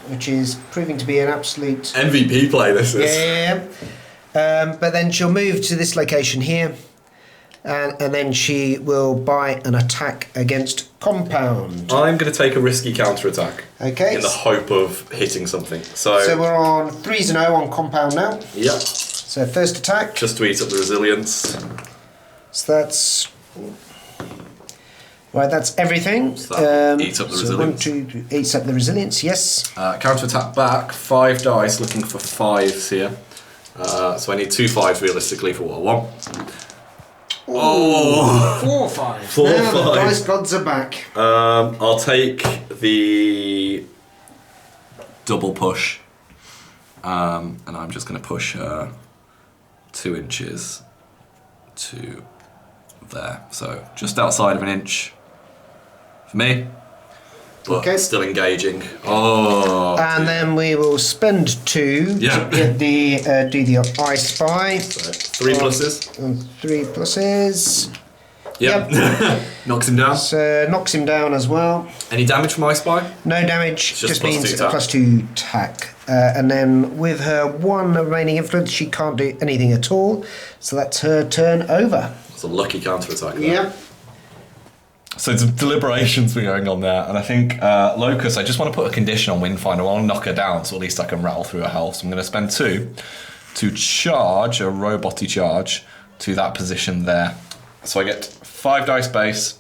which is proving to be an absolute MVP play. This is. Yeah. But then she'll move to this location here. And then she will buy an attack against Compound. I'm going to take a risky counter-attack. Okay. In the hope of hitting something. So we're on 3s and 0 on Compound now. Yep. So first attack. Just to eat up the resilience. So that's... Right, that's everything. So that eats up the resilience. 1, 2, 3, eats up the resilience, yes. Counter-attack back, 5 dice, looking for 5s here. So I need 2 5s realistically for what I want. Oh, 4 5. 4 now 5. The dice gods are back. I'll take the double push, and I'm just going to push 2 inches to there. So just outside of an inch for me, but Okay. still engaging. Oh, And then we will spend 2 Yeah. to get the do the I Spy. so 3 pluses. And 3 pluses. Yep. Knocks him down. So knocks him down as well. Any damage from my spy? No damage, Just just plus means 2 a tack. +2 tack. And then with her 1 remaining influence, she can't do anything at all. So that's her turn over. It's a lucky counter attack. Yep. So some deliberations were going on there, and I think Locust, I just want to put a condition on Windfinder. I want to knock her down, so at least I can rattle through her health. So I'm going to spend 2 to charge a roboty charge to that position there. So I get 5 dice base,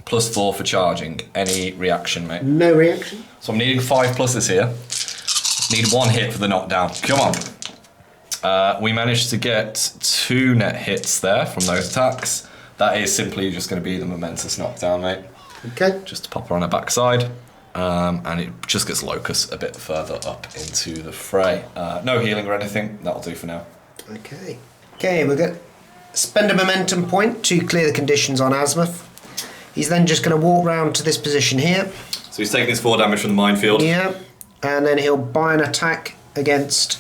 plus 4 for charging. Any reaction, mate? No reaction. So I'm needing 5 pluses here. Need 1 hit for the knockdown. Come on. We managed to get 2 net hits there from those attacks. That is simply just going to be the momentous knockdown, mate. Okay. Just to pop her on her backside. And it just gets Locust a bit further up into the fray. No healing or anything. That'll do for now. Okay. Okay, we're going to spend a momentum point to clear the conditions on Azimuth. He's then just going to walk round to this position here. So he's taking his 4 damage from the minefield. Yeah. And then he'll buy an attack against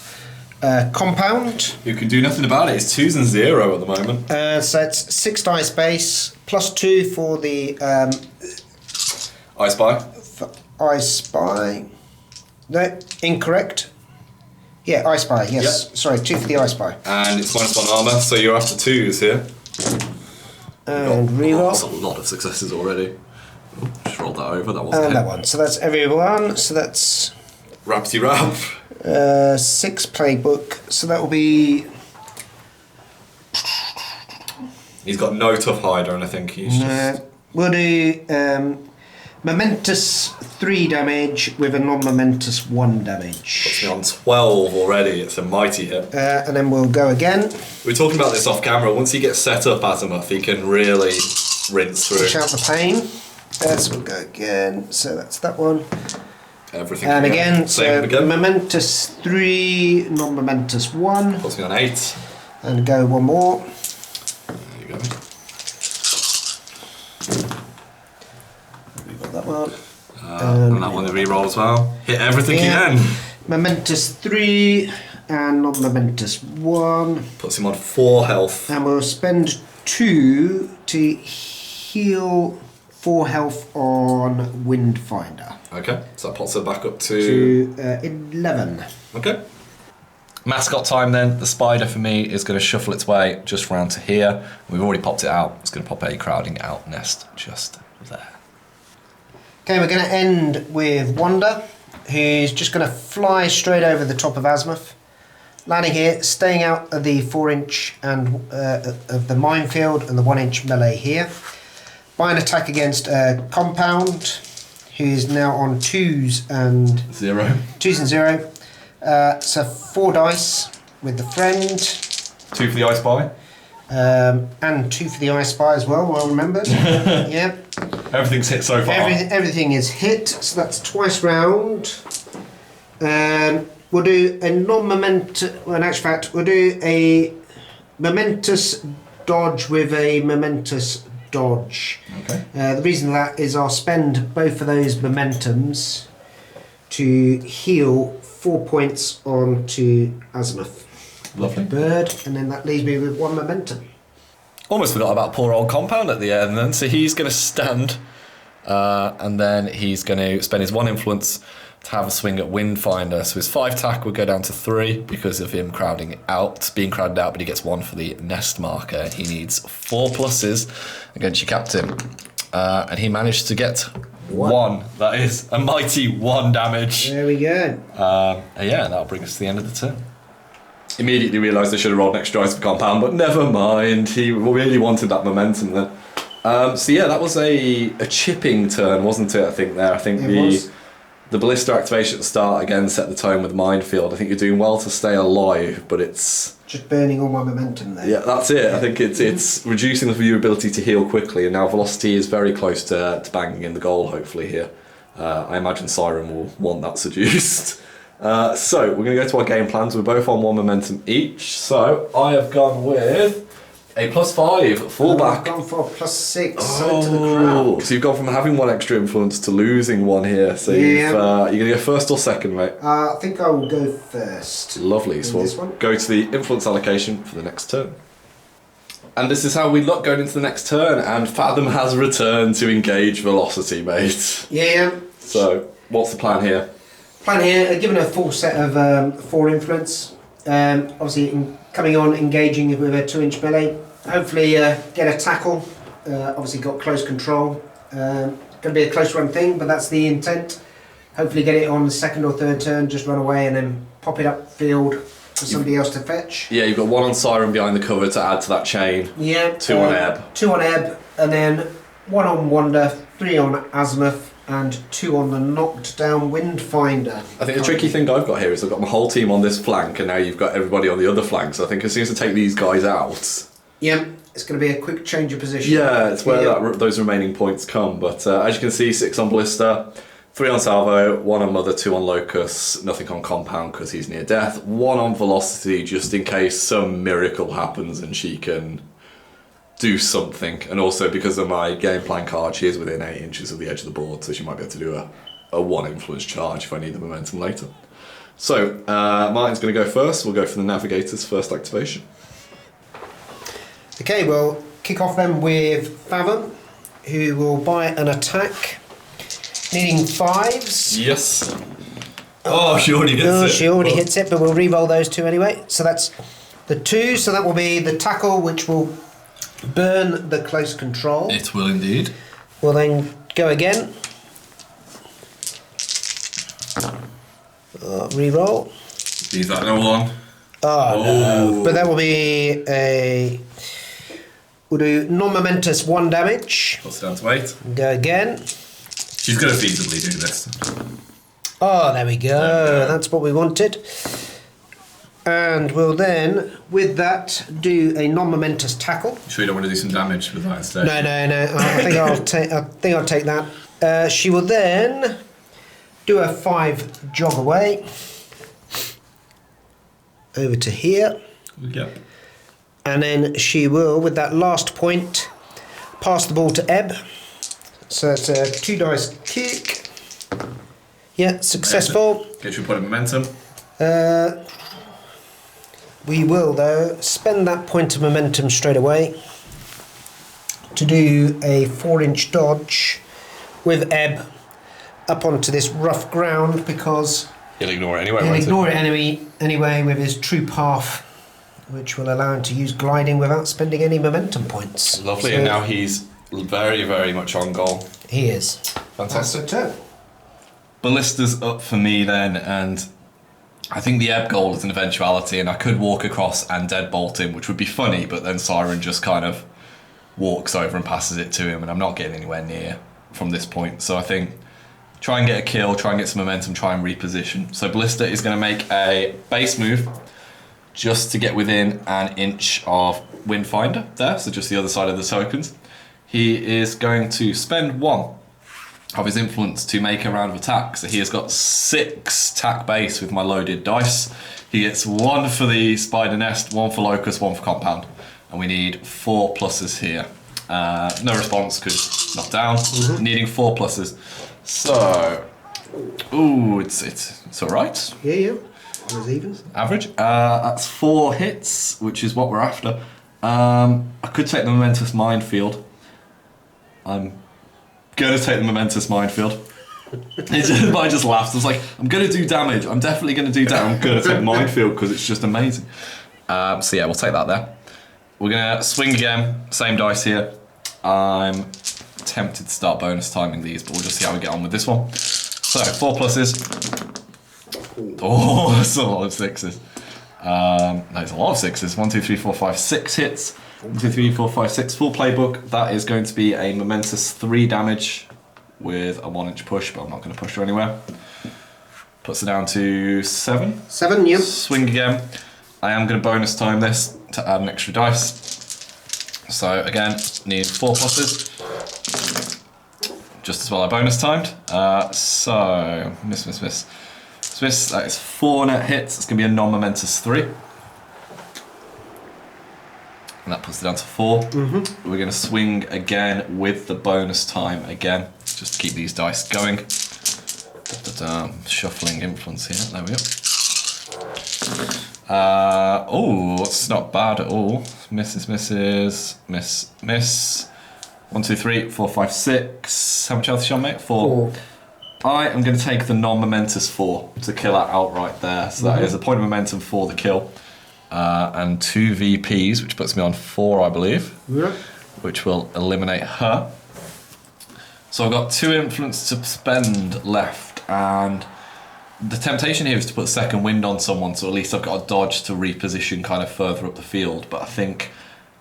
Compound. You can do nothing about it. It's 2s and 0 at the moment. So it's 6 dice base, plus 2 for the I Spy. I Spy. No, incorrect. Yeah, I Spy, yes. Yep. Sorry, 2 for the I Spy. And it's -1 armor, so you're after 2s here. And reroll. That's a lot of successes already. Oh, just rolled that over. That wasn't And it. that one. So that's everyone. So that's Rapsy rap. 6 playbook. So that will be. He's got no tough hide or anything. He's just. We'll do momentous 3 damage with a non-momentous 1 damage. Puts me on 12 already. It's a mighty hit. And then we'll go again. We were talking about this off camera. Once he gets set up, Azimuth, he can really rinse through. Push out the pain. So we'll go again. So that's that one. Everything. And again, Same so again. momentous 3, non-momentous 1. Puts me on 8. And go one more. There you go. We got that one. And that one the reroll as well. Hit everything Yeah. you can. Momentous 3 and non-momentous 1. Puts him on 4 health. And we'll spend 2 to heal 4 health on Windfinder. Okay, so that pops her back up to 11. Okay. Mascot time then. The spider for me is going to shuffle its way just round to here. We've already popped it out. It's going to pop a crowding out nest just there. Okay, we're going to end with Wanda, who's just going to fly straight over the top of Azimuth. Landing here, staying out of the 4-inch and of the minefield and the 1-inch melee here. By an attack against Compound, who's now on 2s and 0. 2s and 0. So 4 dice with the friend. 2 for the ice spy. And 2 for the I Spy as well remembered. Yeah. Everything's hit so far. Everything is hit, so that's twice round. We'll do a non-momentous. Well, in actual fact, we'll do a momentous dodge with a momentous dodge. Okay. The reason for that is I'll spend both of those momentums to heal 4 points onto Azimuth. Lovely. Bird, and then that leaves me with 1 momentum. Almost forgot about poor old Compound at the end then. So he's going to stand and then he's going to spend his 1 influence to have a swing at Windfinder. So his 5 tack will go down to 3 because of him being crowded out, but he gets 1 for the nest marker. He needs 4 pluses against your captain. And he managed to get 1. That is a mighty 1 damage. There we go. Yeah, that'll bring us to the end of the turn. Immediately realised I should have rolled an extra dice for Compound, but never mind. He really wanted that momentum then. So yeah, that was a chipping turn, wasn't it? I think there. I think the ballista activation at the start again set the tone with Minefield. I think you're doing well to stay alive, but it's just burning all my momentum there. Yeah, that's it. I think it's reducing your ability to heal quickly, and now velocity is very close to banging in the goal. Hopefully here, I imagine Siren will want that seduced. So we're going to go to our game plans. We're both on 1 momentum each. So I have gone with a +5 fullback. I've gone for +6. To the crowd. So you've gone from having 1 extra influence to losing 1 here. So you're going to go first or second, mate? I think I will go first. Lovely. So we'll go to the influence allocation for the next turn. And this is how we look going into the next turn. And Fathom has returned to engage velocity, mate. Yeah. So what's the plan here? Plan here, given a full set of 4 influence, obviously coming on, engaging with a 2-inch melee, hopefully get a tackle obviously got close control. Going to be a close run thing, but that's the intent. Hopefully get it on the second or third turn, just run away and then pop it up field for somebody else to fetch. Yeah, you've got 1 on Siren behind the cover to add to that chain. Yeah. 2 on Ebb. 2 on Ebb, and then 1 on Wander, 3 on Azimuth, and 2 on the knocked down Windfinder. I think the tricky thing I've got here is I've got my whole team on this flank, and now you've got everybody on the other flank. So I think as soon as I take these guys out, yeah, it's going to be a quick change of position. yeah, it's where those remaining points come. But as you can see, 6 on Ballista, 3 on Salvo, 1 on Mother, 2 on Locus, nothing on Compound because he's near death, 1 on Velocity just in case some miracle happens and she can do something. And also because of my game plan card, she is within 8 inches of the edge of the board, so she might be able to do a 1 influence charge if I need the momentum later. So Martin's going to go first. We'll go for the Navigator's first activation. Okay, we'll kick off then with Fathom, who will buy an attack, needing 5s. Yes. Oh, she already hits it. She already hits it, but we'll re-roll those 2 anyway. So that's the 2, so that will be the tackle, which will burn the close control. It will indeed. We'll then go again. Re-roll. Is that no one? Oh, no. But that will be a... We'll do non-momentous 1 damage. Puts it down to 8. Go again. She's going to feasibly do this. Oh, there we go. That's what we wanted. And we'll then, with that, do a non-momentous tackle. Sure you don't want to do some damage with that instead? No. I think I'll take that. She will then do a 5 jog away over to here. Yep. And then she will, with that last point, pass the ball to Ebb. So it's a 2 dice kick. Yeah, successful. Get you a point of momentum. We will, though, spend that point of momentum straight away to do a 4-inch dodge with Ebb up onto this rough ground because He'll ignore it anyway. he'll ignore it anyway with his true path, which will allow him to use gliding without spending any momentum points. Lovely, So and now he's very, very much on goal. he is. Fantastic. That's a turn. Ballista's up for me then, and I think the Ebb goal is an eventuality, and I could walk across and deadbolt him, which would be funny, but then Siren just kind of walks over and passes it to him, and I'm not getting anywhere near from this point. So I think try and get a kill, try and get some momentum, try and reposition. So Ballista is going to make a base move just to get within 1 inch of Windfinder there, so just the other side of the tokens. He is going to spend 1 of his influence to make a round of attack. So he has got 6 attack base with my loaded dice. He gets 1 for the Spider Nest, 1 for Locust, 1 for Compound. And we need 4 pluses here. No response because knocked down. Needing 4 pluses. So, ooh, it's all right. Yeah. Was even. Average. That's 4 hits, which is what we're after. I could take the Momentous Minefield. I'm going to take the Momentous Minefield. I just laughed. I was like, I'm going to do damage. I'm definitely going to do damage. I'm going to take Minefield because it's just amazing. So yeah, we'll take that there. We're going to swing again. Same dice here. I'm tempted to start bonus timing these, but we'll just see how we get on with this one. So, 4 pluses. Oh, that's a lot of 6s. That's a lot of 6s. 1, 2, 3, 4, 5, 6 hits. 1, 2, 3, 4, 5, 6. Full playbook. That is going to be a momentous 3 damage with a 1-inch push, but I'm not going to push her anywhere. Puts her down to 7. 7, yep. Swing again. I am going to bonus time this to add an extra dice. So again, need 4 pluses. Just as well I bonus timed. So, miss. That is 4 net hits. It's going to be a non-momentous 3. And that puts it down to 4. We're going to swing again with the bonus time again, just to keep these dice going. Shuffling influence here. There we go. Oh, it's not bad at all. Misses. Miss. 1, 2, 3, 4, 5, 6. How much health is she on, mate? 4. I am going to take the non-momentous 4 to kill that outright there. So that is a point of momentum for the kill. And 2 VPs, which puts me on 4, I believe. Yeah. which will eliminate her. So I've got 2 influence to spend left, and the temptation here is to put second wind on someone, so at least I've got a dodge to reposition kind of further up the field. But I think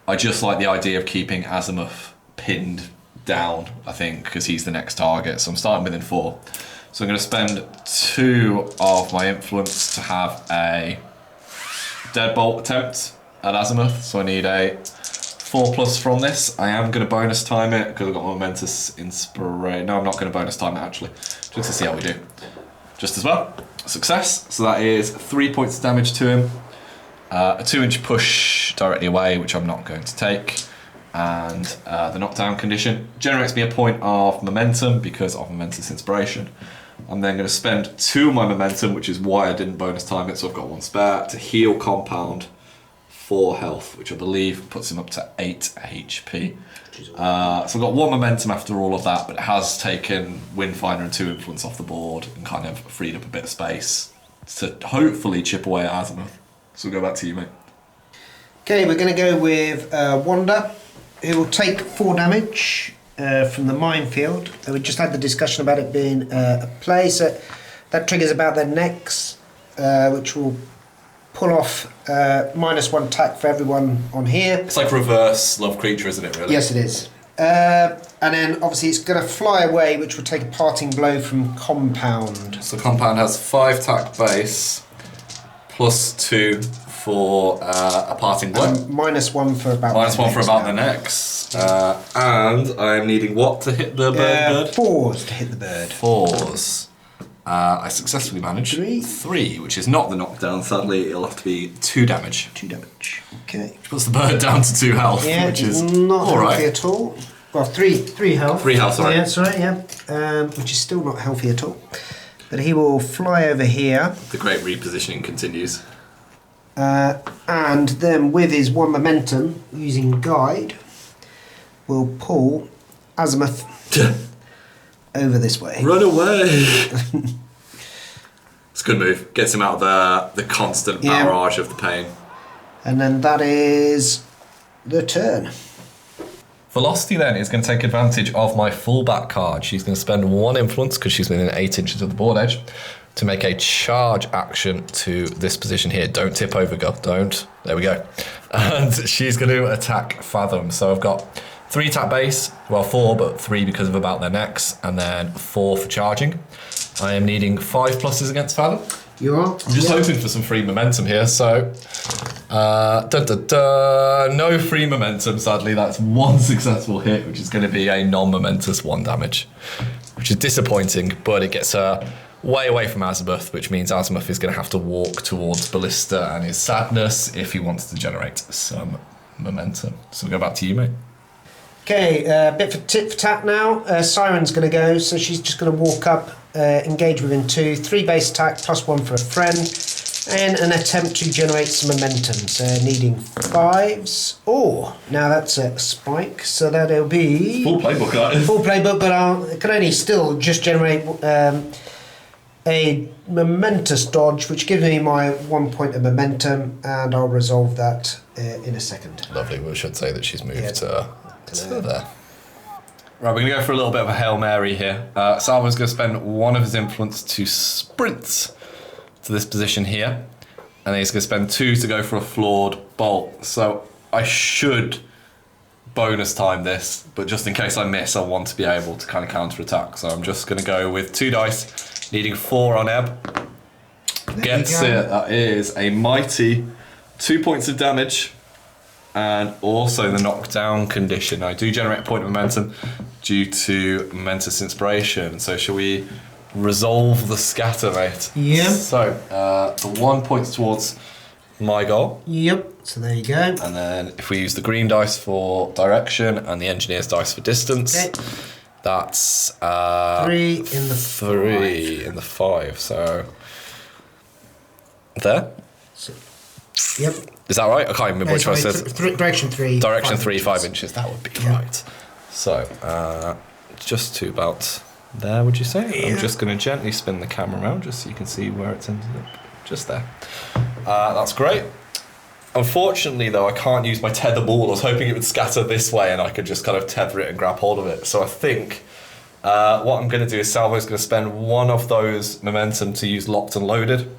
I just like the idea of keeping Azimuth pinned down, I think, because he's the next target. So I'm starting within 4. So I'm going to spend 2 of my influence to have a deadbolt attempt at Azimuth. So I need a 4+ from this. I am going to bonus time it because I've got momentous inspiration. No, I'm not going to bonus time it actually, just to see how we do. Just as well. Success. So that is 3 points of damage to him. A 2-inch push directly away, which I'm not going to take. And the knockdown condition generates me a point of momentum because of momentous inspiration. I'm then going to spend 2 of my momentum, which is why I didn't bonus time it, so I've got 1 spare, to heal compound 4 health, which I believe puts him up to 8 HP. So I've got 1 momentum after all of that, but it has taken Windfinder and 2 influence off the board and kind of freed up a bit of space to hopefully chip away at Azimuth. So we'll go back to you, mate. Okay, we're going to go with Wanda, who will take 4 damage from the minefield. We just had the discussion about it being a play, so that triggers about their necks, which will pull off -1 attack for everyone on here. It's like reverse Love Creature, isn't it, really? Yes, it is. And then obviously it's going to fly away, which will take a parting blow from Compound. So Compound has 5 attack base, +2 for a parting blow. -1 for about -1 for about the next. And I'm needing what to hit the bird? 4s to hit the bird. 4s. I successfully managed 3, which is not the knockdown. Sadly, it'll have to be 2 damage. 2 damage. Okay. Which puts the bird down to 2 health, which is not all healthy right. at all. Well, 3 health. 3 health, sorry. Yeah, that's right, yeah. Which is still not healthy at all. But he will fly over here. The great repositioning continues. And then with his 1 momentum, using guide, will pull Azimuth over this way. Run away! It's a good move. Gets him out of the constant barrage of the pain. And then that is the turn. Velocity then is going to take advantage of my fullback card. She's going to spend 1 influence because she's within 8 inches of the board edge to make a charge action to this position here. Don't tip over, girl. Don't. There we go. And she's going to attack Fathom. So I've got 3 attack base. Well, 4, but 3 because of about their necks. And then 4 for charging. I am needing 5 pluses against Fathom. You are? I'm just hoping for some free momentum here. So, no free momentum, sadly. That's 1 successful hit, which is going to be a non-momentous 1 damage, which is disappointing, but it gets her way away from Azimuth, which means Azimuth is going to have to walk towards Ballista and his sadness if he wants to generate some momentum. So we'll go back to you, mate. Okay, bit for tit for tat now. Siren's going to go, so she's just going to walk up, engage within 2, 3 base attack, +1 for a friend, and an attempt to generate some momentum. So needing 5s. Oh, now that's a spike, so that'll be Full playbook, that is. full playbook, but I can only still just generate a momentous dodge, which gives me my 1 point of momentum, and I'll resolve that in a second. Lovely. We should say that she's moved to there. Right, we're going to go for a little bit of a Hail Mary here. Salva's going to spend 1 of his influence to sprint to this position here. And then he's going to spend 2 to go for a flawed bolt. So I should bonus time this, but just in case I miss, I want to be able to kind of counter attack. So I'm just going to go with 2 dice, needing 4 on Ebb. Gets it. That is a mighty 2 points of damage. And also the knockdown condition. I do generate a point of momentum due to momentous inspiration. So shall we resolve the scatter, mate? Yeah. So the 1 points towards my goal. Yep, so there you go. And then if we use the green dice for direction and the engineer's dice for distance, that's 3 in the 3 in the 5. So there. So, yep. Is that right? I can't remember which one I said. Direction 3. Direction 3, 5 inches. That would be right. So, just to about there, would you say? Yeah. I'm just going to gently spin the camera around just so you can see where it's ended up. Just there. That's great. Unfortunately, though, I can't use my tether ball. I was hoping it would scatter this way and I could just kind of tether it and grab hold of it. So I think what I'm going to do is Salvo's going to spend one of those momentum to use locked and loaded,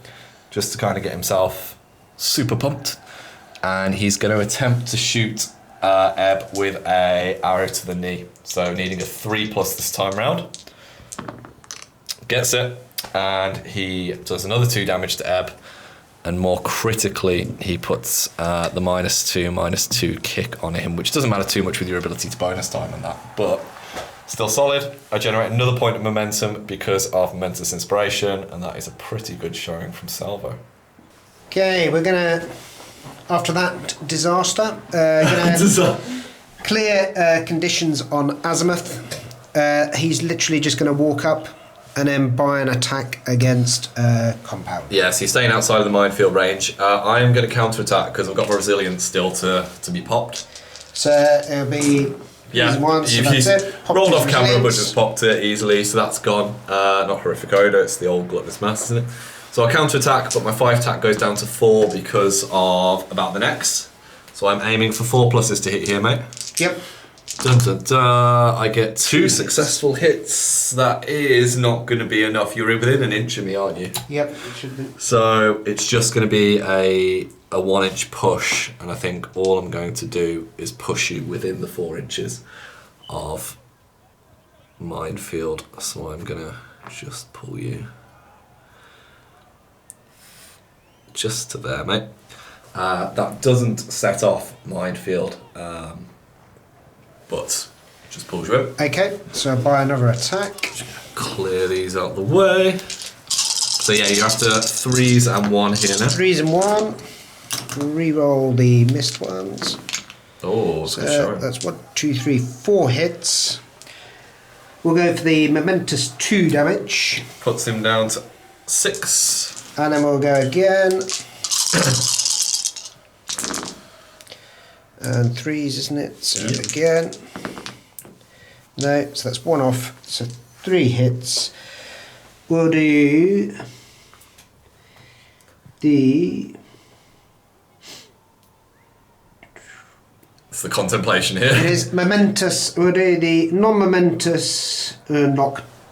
just to kind of get himself super pumped. And he's going to attempt to shoot Ebb with a arrow to the knee. So needing a 3+ this time round. Gets it, and he does another 2 damage to Ebb. And more critically, he puts the -2/-2 kick on him, which doesn't matter too much with your ability to bonus time and that, but still solid. I generate another point of momentum because of Momentous Inspiration, and that is a pretty good showing from Salvo. Okay, we're gonna, after that disaster, gonna clear conditions on Azimuth. He's literally just gonna walk up and then buy an attack against Compound. Yes, he's staying outside of the minefield range. I am going to counter-attack because I've got my resilience still to be popped. So it'll be one, so that's it. Rolled off camera but just popped it easily, so that's gone. Not Horrific Odor, it's the old Gluttonous Mass, isn't it? So I'll counter-attack, but my 5 attack goes down to 4 because of About the Necks. So I'm aiming for 4+ to hit here, mate. Yep. Dun, dun, dun. I get 2 successful hits. That is not going to be enough. You're within an inch of me, aren't you? Yep, it should be. So it's just going to be a 1-inch push, and I think all I'm going to do is push you within the 4 inches of minefield. So I'm going to just pull you just to there, mate. That doesn't set off minefield. But just pulls you in. Okay, so buy another attack. Clear these out the way. So yeah, you're after 3s and 1 here now. 3s and 1. Reroll the missed ones. Oh, so that's 1, 2, 3, 4 hits. We'll go for the Momentous 2 damage. Puts him down to 6. And then we'll go again. And 3s, isn't it? So again. No, so that's 1 off. So 3 hits. We'll do the... It's the contemplation here. It is Momentous. We'll do the non-momentous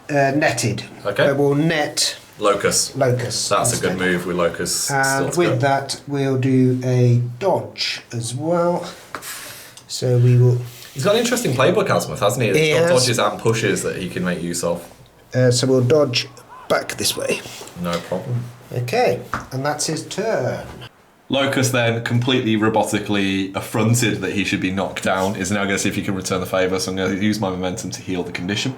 netted. Okay. We'll net... Locus. Locus. That's instead. a good move with Locus. And with that, we'll do a dodge as well. So we will... He's got an interesting playbook, Azimuth, hasn't he? He's got dodges and pushes that he can make use of. So we'll dodge back this way. No problem. Okay, and that's his turn. Locus then, completely robotically affronted that he should be knocked down, is now going to see if he can return the favour, so I'm going to use my momentum to heal the condition.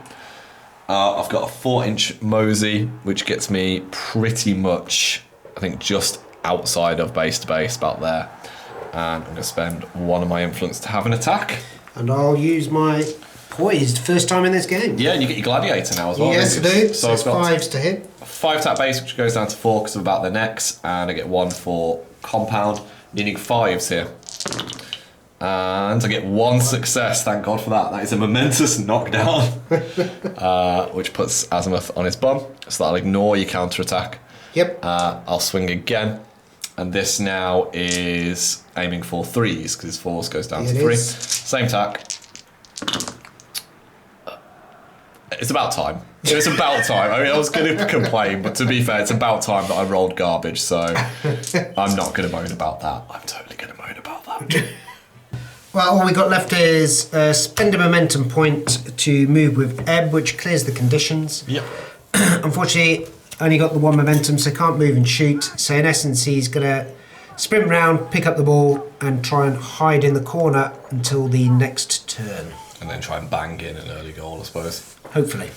I've got a 4-inch mosey, which gets me pretty much, I think, just outside of base to base, about there. And I'm going to spend 1 of my influence to have an attack. And I'll use my poised first time in this game. Yeah, and you get your gladiator now as well. Yes, I do. So I've got 5s to hit. 5 attack base, which goes down to 4 because of About the Necks, and I get 1 for compound, needing 5s here. And I get 1 success, thank God for that. That is a momentous knockdown, which puts Azimuth on his bum, so that'll ignore your counter-attack. Yep. I'll swing again, and this now is aiming for 3s, because his 4s goes down to 3. Same attack. It's about time. It's about time. I mean, I was going to complain, but to be fair, it's about time that I rolled garbage, so I'm not going to moan about that. I'm totally going to moan about that. Well, all we got left is spend a momentum point to move with Ebb, which clears the conditions. Yep. Unfortunately, only got the 1 momentum, so can't move and shoot. So in essence, he's going to sprint round, pick up the ball, and try and hide in the corner until the next turn. And then try and bang in an early goal, I suppose. Hopefully.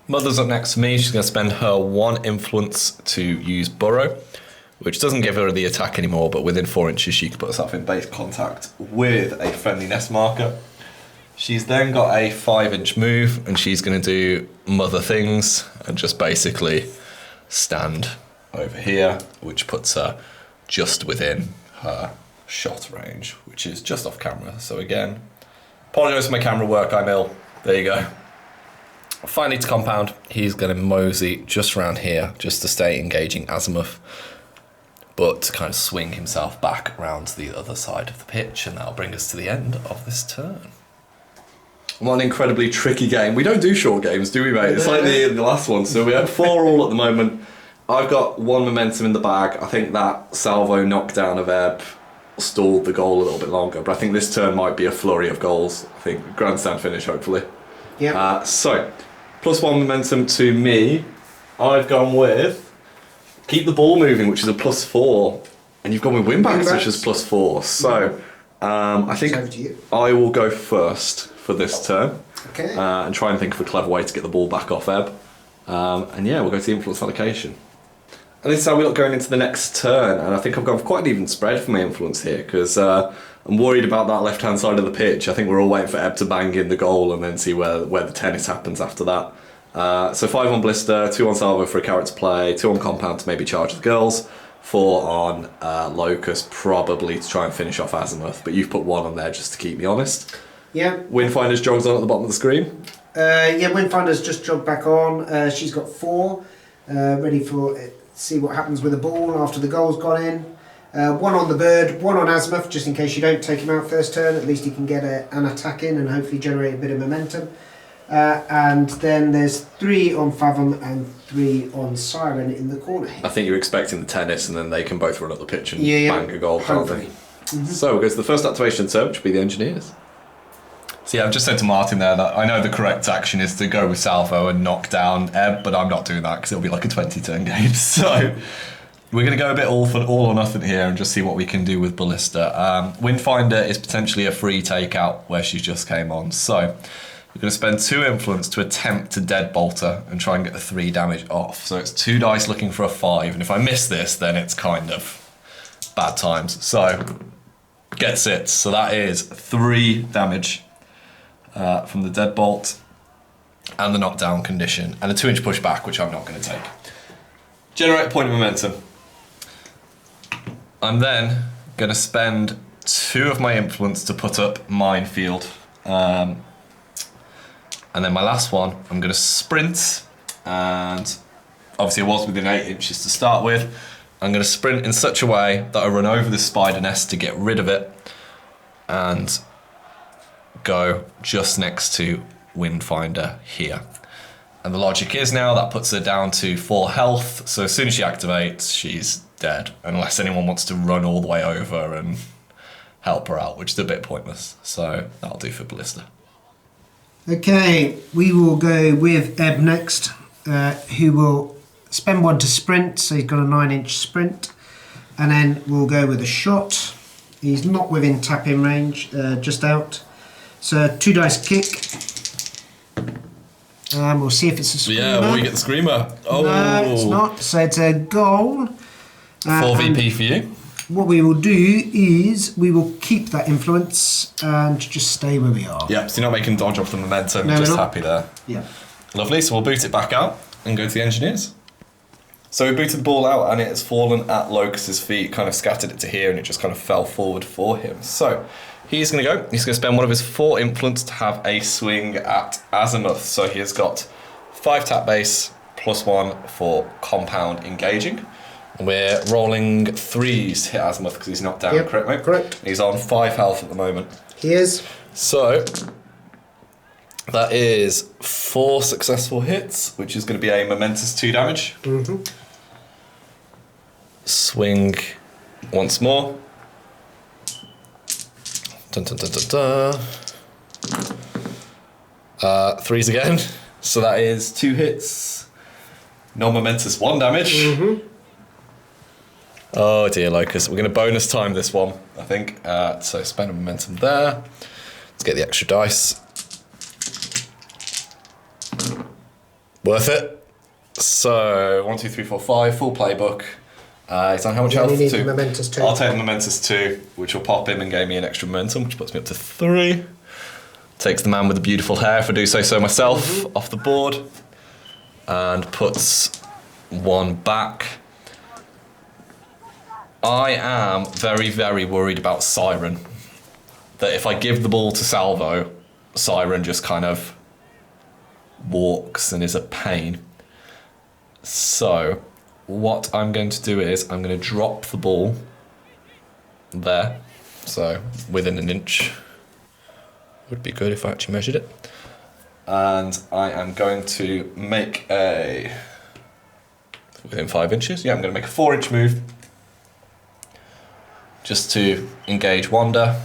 Mother's up next to me. She's going to spend her 1 influence to use Burrow, which doesn't give her the attack anymore, but within 4 inches she can put herself in base contact with a friendly nest marker. She's then got a 5-inch move, and she's going to do mother things and just basically stand over here, which puts her just within her shot range, which is just off camera. So again, apologise for my camera work, I'm ill. There you go. Finally to compound, he's going to mosey just around here, just to stay engaging Azimuth. but to kind of swing himself back around to the other side of the pitch, and that'll bring us to the end of this turn. One incredibly tricky game. We don't do short games, do we, mate? It's like the last one. So we have 4 all at the moment. I've got 1 momentum in the bag. I think that salvo knockdown of Ebb stalled the goal a little bit longer, but I think this turn might be a flurry of goals. I think grandstand finish, hopefully. Yeah. So, +1 momentum to me. I've gone with keep the ball moving, which is a +4, and you've gone with win backs, which is +4. So, I think I will go first for this turn. Okay. And try and think of a clever way to get the ball back off Ebb. And yeah, we'll go to the influence allocation. And this is how we look going into the next turn, and I think I've gone for quite an even spread for my influence here, because I'm worried about that left-hand side of the pitch. I think we're all waiting for Ebb to bang in the goal and then see where the tennis happens after that. So 5 on Blister, 2 on Salvo for a carrot to play, 2 on Compound to maybe charge the girls, 4 on Locust probably to try and finish off Azimuth, but you've put 1 on there just to keep me honest. Yeah. Windfinder's jogs on at the bottom of the screen. Yeah, Windfinder's just jogged back on. She's got 4, ready for see what happens with the ball after the goal's gone in. 1 on the bird, 1 on Azimuth, just in case you don't take him out first turn. At least he can get an attack in and hopefully generate a bit of momentum. And then there's 3 on Fathom and 3 on Siren in the corner here. I think you're expecting the tennis, and then they can both run up the pitch and yeah. bang a goal, can't they? Mm-hmm. So we'll go to the first activation turn, which will be the Engineers. So yeah, I've just said to Martin there that I know the correct action is to go with Salvo and knock down Ebb, but I'm not doing that because it'll be like a 20-turn game. So we're going to go a bit all or nothing here and just see what we can do with Ballista. Windfinder is potentially a free takeout where she just came on. So we're going to spend 2 influence to attempt to deadbolt her and try and get the 3 damage off. So it's 2 dice looking for a 5, and if I miss this, then it's kind of bad times. So gets it. So that is 3 damage. From the deadbolt and the knockdown condition, and a 2-inch pushback, which I'm not going to take. Generate a point of momentum. I'm then going to spend 2 of my influence to put up Minefield. And then my last one, I'm going to sprint, and obviously it was within 8 inches to start with. I'm going to sprint in such a way that I run over this spider nest to get rid of it, and go just next to Windfinder here. And the logic is now that puts her down to 4 health, so as soon as she activates, she's dead, unless anyone wants to run all the way over and help her out, which is a bit pointless. So that'll do for Ballista. Okay, we will go with Ebb next, who will spend 1 to sprint, so he's got a 9-inch sprint, and then we'll go with a shot. He's not within tap-in range, just out. So 2 dice kick. We'll see if it's a screamer. Yeah, will you get the screamer? Oh, no, it's not. So it's a goal. 4 VP for you. What we will do is we will keep that influence and just stay where we are. Yeah, so you're not making dodge off the momentum, No, you're just we're not. happy there. Yeah. Lovely, so we'll boot it back out and go to the Engineers. So we booted the ball out and it has fallen at Locust's feet, kind of scattered it to here, and it just kind of fell forward for him. So he's going to go. He's going to spend 1 of his 4 influence to have a swing at Azimuth. So he has got 5 tap base, +1 for compound engaging. We're rolling 3s to hit Azimuth because he's knocked down, Yep, correct, mate? correct. He's on 5 health at the moment. He is. So that is 4 successful hits, which is going to be a momentous 2 damage. Mm-hmm. Swing once more. Dun, dun, dun, dun, dun. 3s again. So that is 2 hits. Non-momentous 1 damage. Mm-hmm. Oh dear, Locust. We're going to bonus time this one, I think. So spend a momentum there. Let's get the extra dice. Worth it. So 1, 2, 3, 4, 5. Full playbook. He's on how much health? You need 2. momentous 2. I'll take the momentous 2, which will pop him and gain me an extra momentum, which puts me up to 3. Takes the man with the beautiful hair, if I do say so myself, off the board. And puts 1 back. I am very, very worried about Siren. That if I give the ball to Salvo, Siren just kind of walks and is a pain. So what I'm going to do is I'm going to drop the ball there. So within an inch. Would be good if I actually measured it. And I am going to make a, within 5 inches, yeah, I'm going to make a 4-inch move just to engage Wanda.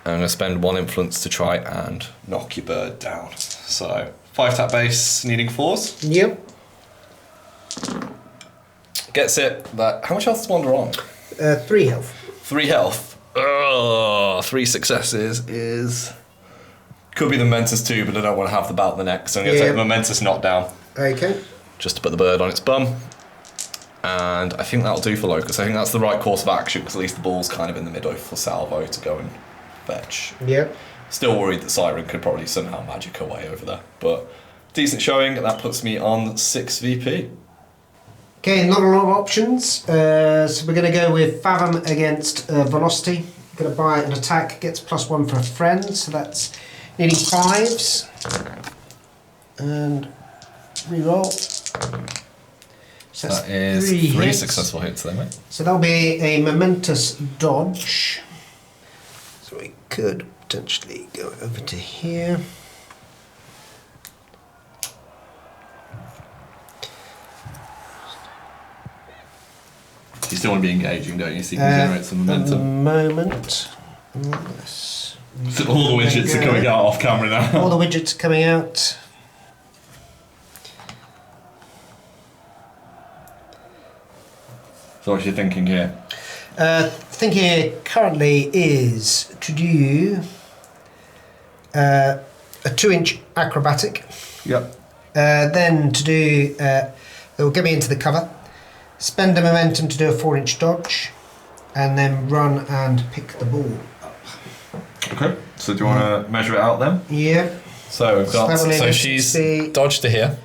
I'm going to spend 1 influence to try and knock your bird down. So 5 tap base, needing 4s. Yep. Gets it. That. How much health is Wanda on? 3 health. 3 health. Oh, 3 successes is... Could be the momentous 2, but I don't want to have the bout the next, so I'm going to take the momentous knockdown. Okay. Just to put the bird on its bum. And I think that'll do for Locust. I think that's the right course of action, because at least the ball's kind of in the middle for Salvo to go and fetch. Yep. Still worried that Siren could probably somehow magic her way over there. But decent showing, that puts me on 6 VP. Okay, not a lot of options. So we're going to go with Fathom against Velocity. Going to buy an attack, gets +1 for a friend, so that's needing 5s. And reroll. So that is 3 hits. successful hits there, mate. So that'll be a momentous dodge. So we could potentially go over to here. You still want to be engaging, don't you? So you can generate some momentum. At the moment, yes. So all the widgets are coming out off camera now. All the widgets are coming out. So what are you thinking here? Thinking here currently is to do a 2-inch acrobatic. Yep. Then to do, that will get me into the cover. Spend a momentum to do a 4-inch dodge. And then run and pick the ball up. Okay. So do you want to measure it out then? Yeah. So we've got. So she's dodged to here.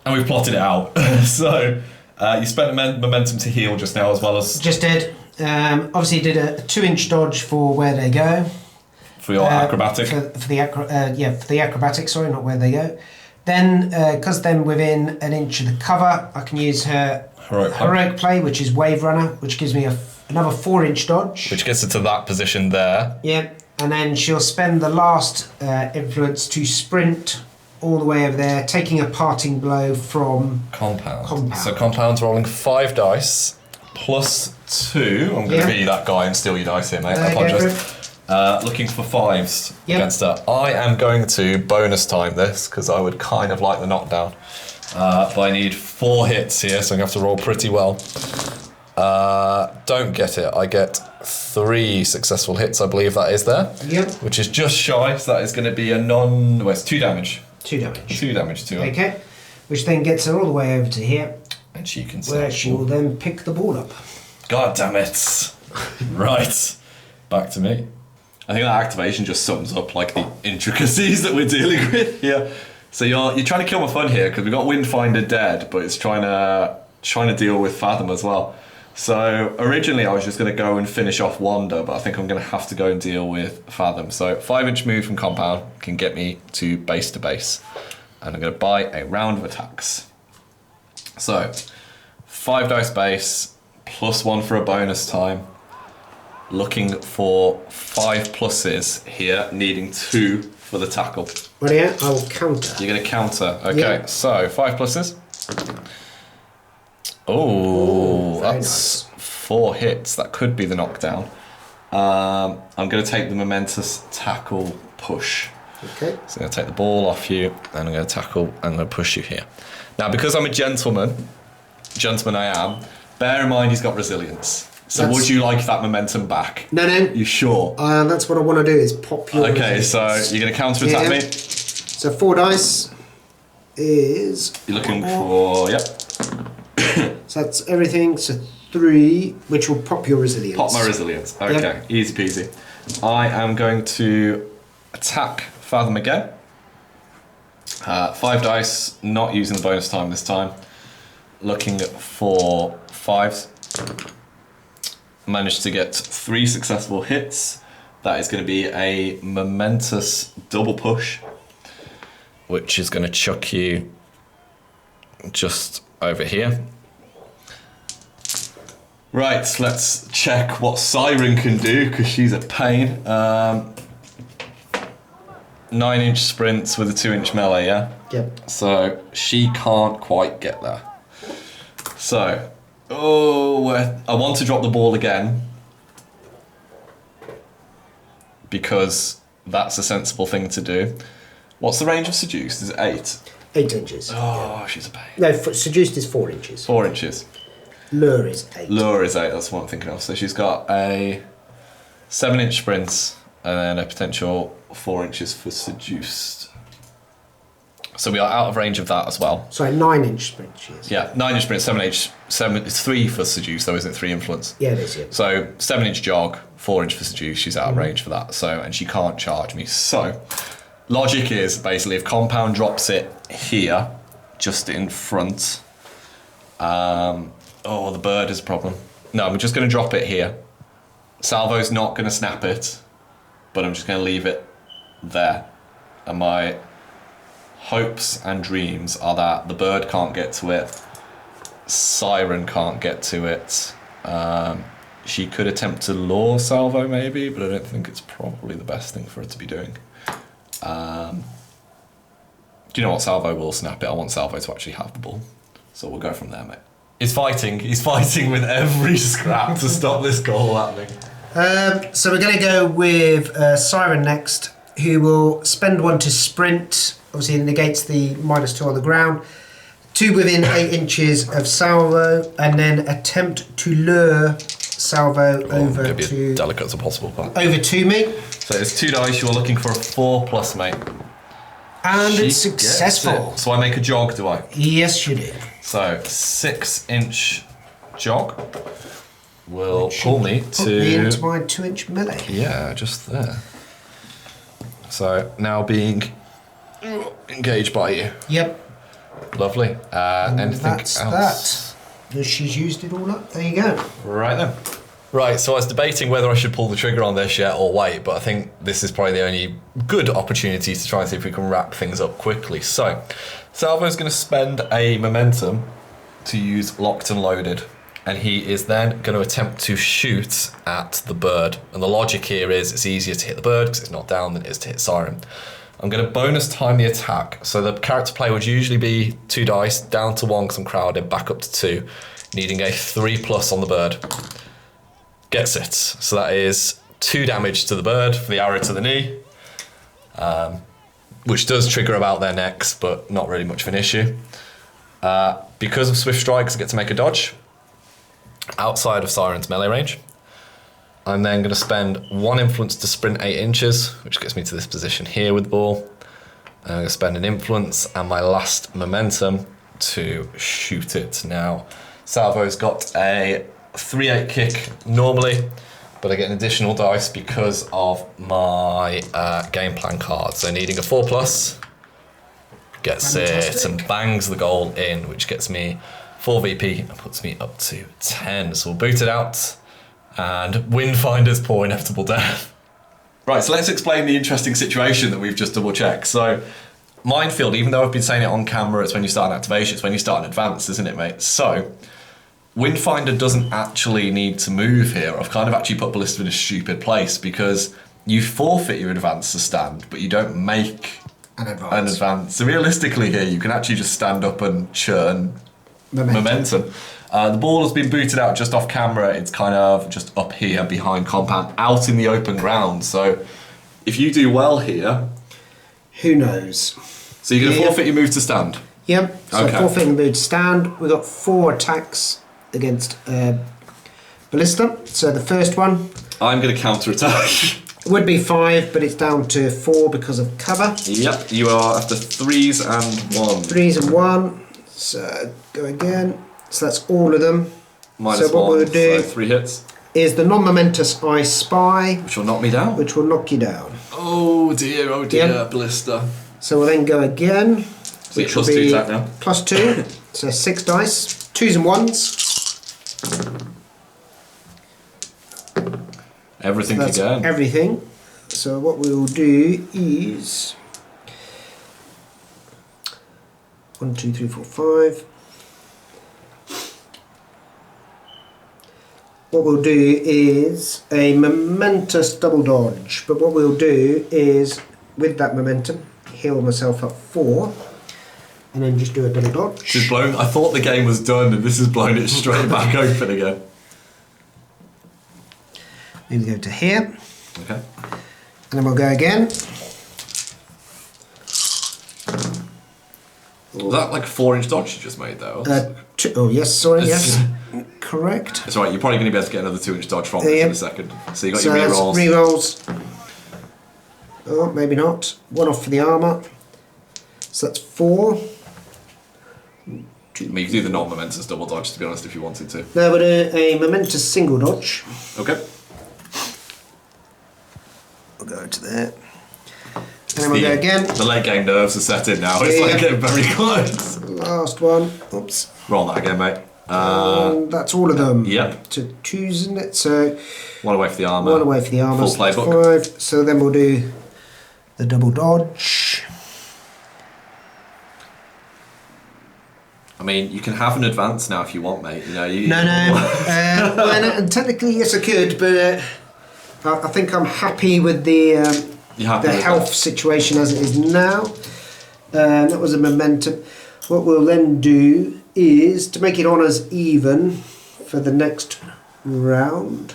And we've plotted it out. So you spent momentum to heal just now as well as. Just did. Obviously did a 2-inch dodge for where they go. For your acrobatic? For the acrobatic, sorry, not where they go. Then, because then within an inch of the cover, I can use her heroic play, which is Wave Runner, which gives me another 4-inch dodge. Which gets her to that position there. Yeah, and then she'll spend the last influence to sprint all the way over there, taking a parting blow from Compound. So Compound's rolling 5 dice, +2. I'm going to be that guy and steal your dice here, mate. I apologise. Looking for 5s against her. I am going to bonus time this because I would kind of like the knockdown. But I need 4 hits here, so I'm going to have to roll pretty well. Don't get it. I get 3 successful hits, I believe that is there. Yep. Which is just shy, so that is going to be a well, it's 2 damage. 2 damage. 2 damage to her. Okay. Which then gets her all the way over to here. And she can where she will then pick the ball up. God damn it. Right. Back to me. I think that activation just sums up like the intricacies that we're dealing with here. So you're trying to kill my fun here because we've got Windfinder dead, but it's trying to deal with Fathom as well. So originally I was just going to go and finish off Wanda, but I think I'm going to have to go and deal with Fathom. So 5-inch move from Compound can get me to base, and I'm going to buy a round of attacks. So 5 dice base +1 for a bonus time. Looking for 5 pluses here, needing 2 for the tackle. Well, yeah, I will counter. You're going to counter. Okay, yeah. So 5 pluses. Oh, that's nice. 4 hits. That could be the knockdown. I'm going to take the momentous tackle push. Okay. So I'm going to take the ball off you, and I'm going to tackle, and I'm going to push you here. Now, because I'm a gentleman I am, bear in mind he's got resilience. So would you like that momentum back? No. You sure? That's what I want to do, is pop your resilience. So you're going to counter-attack me? So 4 dice is... You're looking for... Yep. So that's everything, so 3, which will pop your resilience. Pop my resilience. Okay, yep. Easy peasy. I am going to attack Fathom again. 5 dice, not using the bonus time this time. Looking for 5s. Managed to get 3 successful hits. That is going to be a momentous double push, which is going to chuck you just over here. Right, so let's check what Siren can do, because she's a pain. 9-inch sprints with a 2-inch melee, yeah? Yep. So she can't quite get there. So, I want to drop the ball again, because that's a sensible thing to do. What's the range of Seduced? Is it 8? 8 inches. Oh, she's a pain. No, Seduced is 4 inches. 4 inches. Lure is 8. Lure is 8, that's what I'm thinking of. So she's got a 7-inch sprint and then a potential 4 inches for Seduced. So we are out of range of that as well. Sorry, 9-inch sprint she is. Yeah, 9-inch sprint, 7-inch, 3 for Seduce though, isn't it? 3 influence. Yeah, it is, yeah. So 7-inch jog, 4-inch for Seduce, she's out of range for that. So, and she can't charge me. So, logic is basically if Compound drops it here, just in front, the bird is a problem. No, I'm just going to drop it here. Salvo's not going to snap it, but I'm just going to leave it there. And my hopes and dreams are that the bird can't get to it, Siren can't get to it. She could attempt to lure Salvo maybe, but I don't think it's probably the best thing for her to be doing. Do you know what? Salvo will snap it. I want Salvo to actually have the ball. So we'll go from there, mate. He's fighting with every scrap to stop this goal happening. So we're going to go with Siren next, who will spend 1 to sprint. Obviously, it negates the -2 on the ground. 2 within 8 inches of Salvo, and then attempt to lure Salvo over be to as delicate as possible. But. over to me. So it's 2 dice. You're looking for a 4+, mate. And She it's successful. it. So I make a jog, do I? Yes, you do. So 6-inch jog will pull me Put me into to my 2-inch melee. just there. So now being engaged by you. Yep. Lovely. Anything That's else? that. She's used it all up. There you go. Right then. Right, so I was debating whether I should pull the trigger on this yet or wait, but I think this is probably the only good opportunity to try and see if we can wrap things up quickly. So, Salvo's going to spend a momentum to use Locked and Loaded, and he is then going to attempt to shoot at the bird. And the logic here is it's easier to hit the bird because it's not down than it is to hit Siren. I'm going to bonus time the attack, so the character play would usually be 2 dice, down to 1 because I'm crowded, back up to 2, needing a 3+ on the bird. Gets it. So that is 2 damage to the bird for the arrow to the knee, which does trigger about their necks, but not really much of an issue. Because of Swift Strikes, I get to make a dodge outside of Siren's melee range. I'm then going to spend 1 influence to sprint 8 inches, which gets me to this position here with the ball. And I'm going to spend an influence and my last momentum to shoot it. Now, Salvo's got a 3-8 kick normally, but I get an additional dice because of my game plan card. So needing a 4+, gets Fantastic. it and bangs the goal in, which gets me 4 VP and puts me up to 10. So we'll boot it out and Windfinder's poor inevitable death. Right, so let's explain the interesting situation that we've just double checked. So Minefield, even though I've been saying it on camera, it's when you start an activation, it's when you start an advance, isn't it, mate? So Windfinder doesn't actually need to move here. I've kind of actually put Ballista in a stupid place because you forfeit your advance to stand, but you don't make An an advance. So realistically here, you can actually just stand up and churn momentum. The ball has been booted out just off camera. It's kind of just up here behind Compound, out in the open ground. So if you do well here... Who knows? So you're going to forfeit your move to stand? Yep. So Okay. forfeiting the move to stand. We've got 4 attacks against Ballista. So the first one I'm going to counter-attack. would be 5, but it's down to 4 because of cover. Yep, you are after 3s and 1. 3s and 1. So go again. So that's all of them. Minus so what 1, we'll do so 3 hits. is the non-momentous I Spy, Which will knock me down. which will knock you down. Oh dear, Yep. Ballista. So we'll then go again, So which plus will 2 be attack now. +2. So 6 dice, 2s and 1s. Everything That's again. everything. So what we will do is 1, 2, 3, 4, 5. what we'll do is a momentous double dodge. But what we'll do is, with that momentum, heal myself up 4, and then just do a double dodge. This is blown. I thought the game was done, and this has blown it straight back open again. Then we go to here. Okay. And then we'll go again. Was that like a 4-inch dodge you just made though? Oh yes, sorry, yes. Correct. It's alright, you're probably going to be able to get another 2-inch dodge from this in a second. So you got So your that's re-rolls. re-rolls. Oh, maybe not. 1 off for the armour. So that's 4. I mean, you could do the non-momentous double dodge, to be honest, if you wanted to. Now we'll do a momentous single dodge. Okay. We'll go to there. And then we'll go again. The late game nerves are set in now. It's like getting very close. Last one. Oops. Roll that again, mate. That's all of them. Yep. To 2, isn't it? So 1 away for the armour. 1 away for the armour. Full playbook. 5. So then we'll do the double dodge. I mean, you can have an advance now if you want, mate. You know, Well, technically, yes, I could, but I think I'm happy with the health situation as it is now. That was a momentum. What we'll then do is to make it honours even for the next round.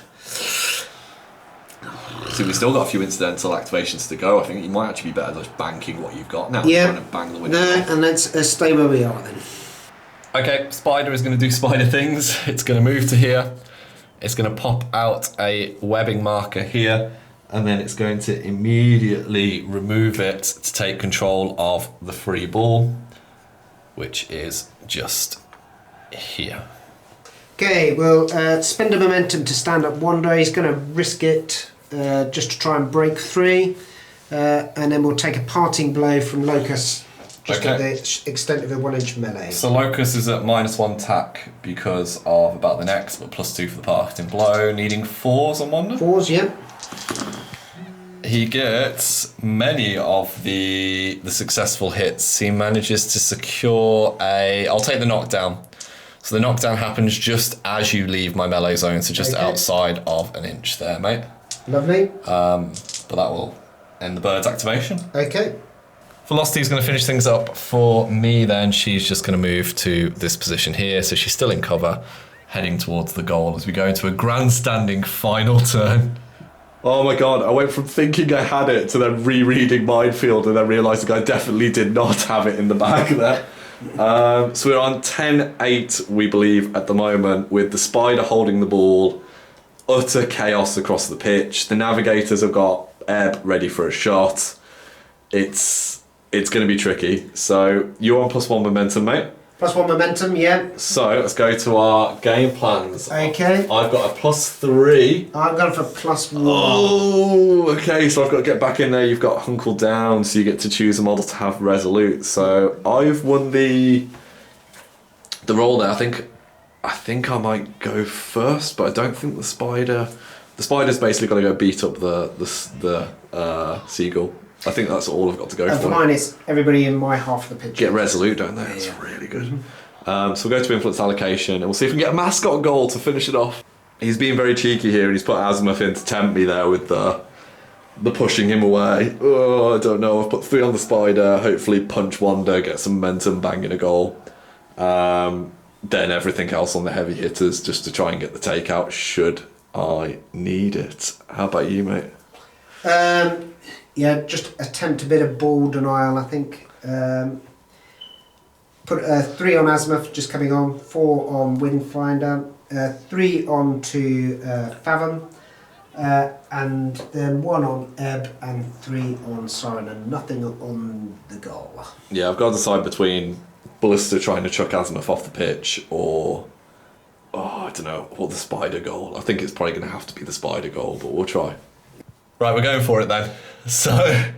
See, we've still got a few incidental activations to go. I think you might actually be better just banking what you've got now. Yeah. Trying to bang the window. No, and let's stay where we are then. Okay, Spider is going to do spider things. It's going to move to here. It's going to pop out a webbing marker here, and then it's going to immediately remove it to take control of the free ball, which is just here. Okay, we'll spend a momentum to stand up Wanda. He's going to risk it just to try and break 3, and then we'll take a parting blow from Locus. Just at the extent of a 1-inch melee. So Locus is at -1 attack because of about the next, but +2 for the parting blow, needing 4s on Wanda. 4s, yeah. He gets many of the successful hits. He manages to secure I'll take the knockdown. So the knockdown happens just as you leave my melee zone, so just outside of 1 inch there, mate. Lovely. But that will end the bird's activation. Okay. Velocity's going to finish things up for me then. She's just going to move to this position here, so she's still in cover, heading towards the goal as we go into a grandstanding final turn. Oh my god, I went from thinking I had it to then rereading Minefield and then realising I definitely did not have it in the bag there. So we're on 10-8, we believe, at the moment, with the Spider holding the ball. Utter chaos across the pitch. The Navigators have got Ebb ready for a shot. It's going to be tricky. So you're on +1 momentum, mate. +1 momentum, yeah. So let's go to our game plans. Okay. I've got a +3. I'm going for +1. Oh, okay. So I've got to get back in there. You've got Huncle Down, so you get to choose a model to have Resolute. So I've won the roll there. I think I might go first, but I don't think the Spider's basically got to go beat up the Seagull. I think that's all I've got to go for. For mine, it's everybody in my half of the pitch. Get Resolute, don't they? That's really good. So we'll go to influence allocation and we'll see if we can get a mascot goal to finish it off. He's being very cheeky here and he's put Azimuth in to tempt me there with the pushing him away. Oh, I don't know. I've put 3 on the Spider, hopefully punch Wanda, get some momentum, bang in a goal. Then everything else on the heavy hitters just to try and get the takeout should I need it. How about you, mate? Yeah, just attempt a bit of ball denial, I think. Put 3 on Azimuth, just coming on, 4 on Windfinder, 3 on to Fathom, and then 1 on Ebb and 3 on Siren, and nothing on the goal. Yeah, I've got to decide between Ballista trying to chuck Azimuth off the pitch or, I don't know, or the Spider goal. I think it's probably going to have to be the Spider goal, but we'll try. Right, we're going for it then. So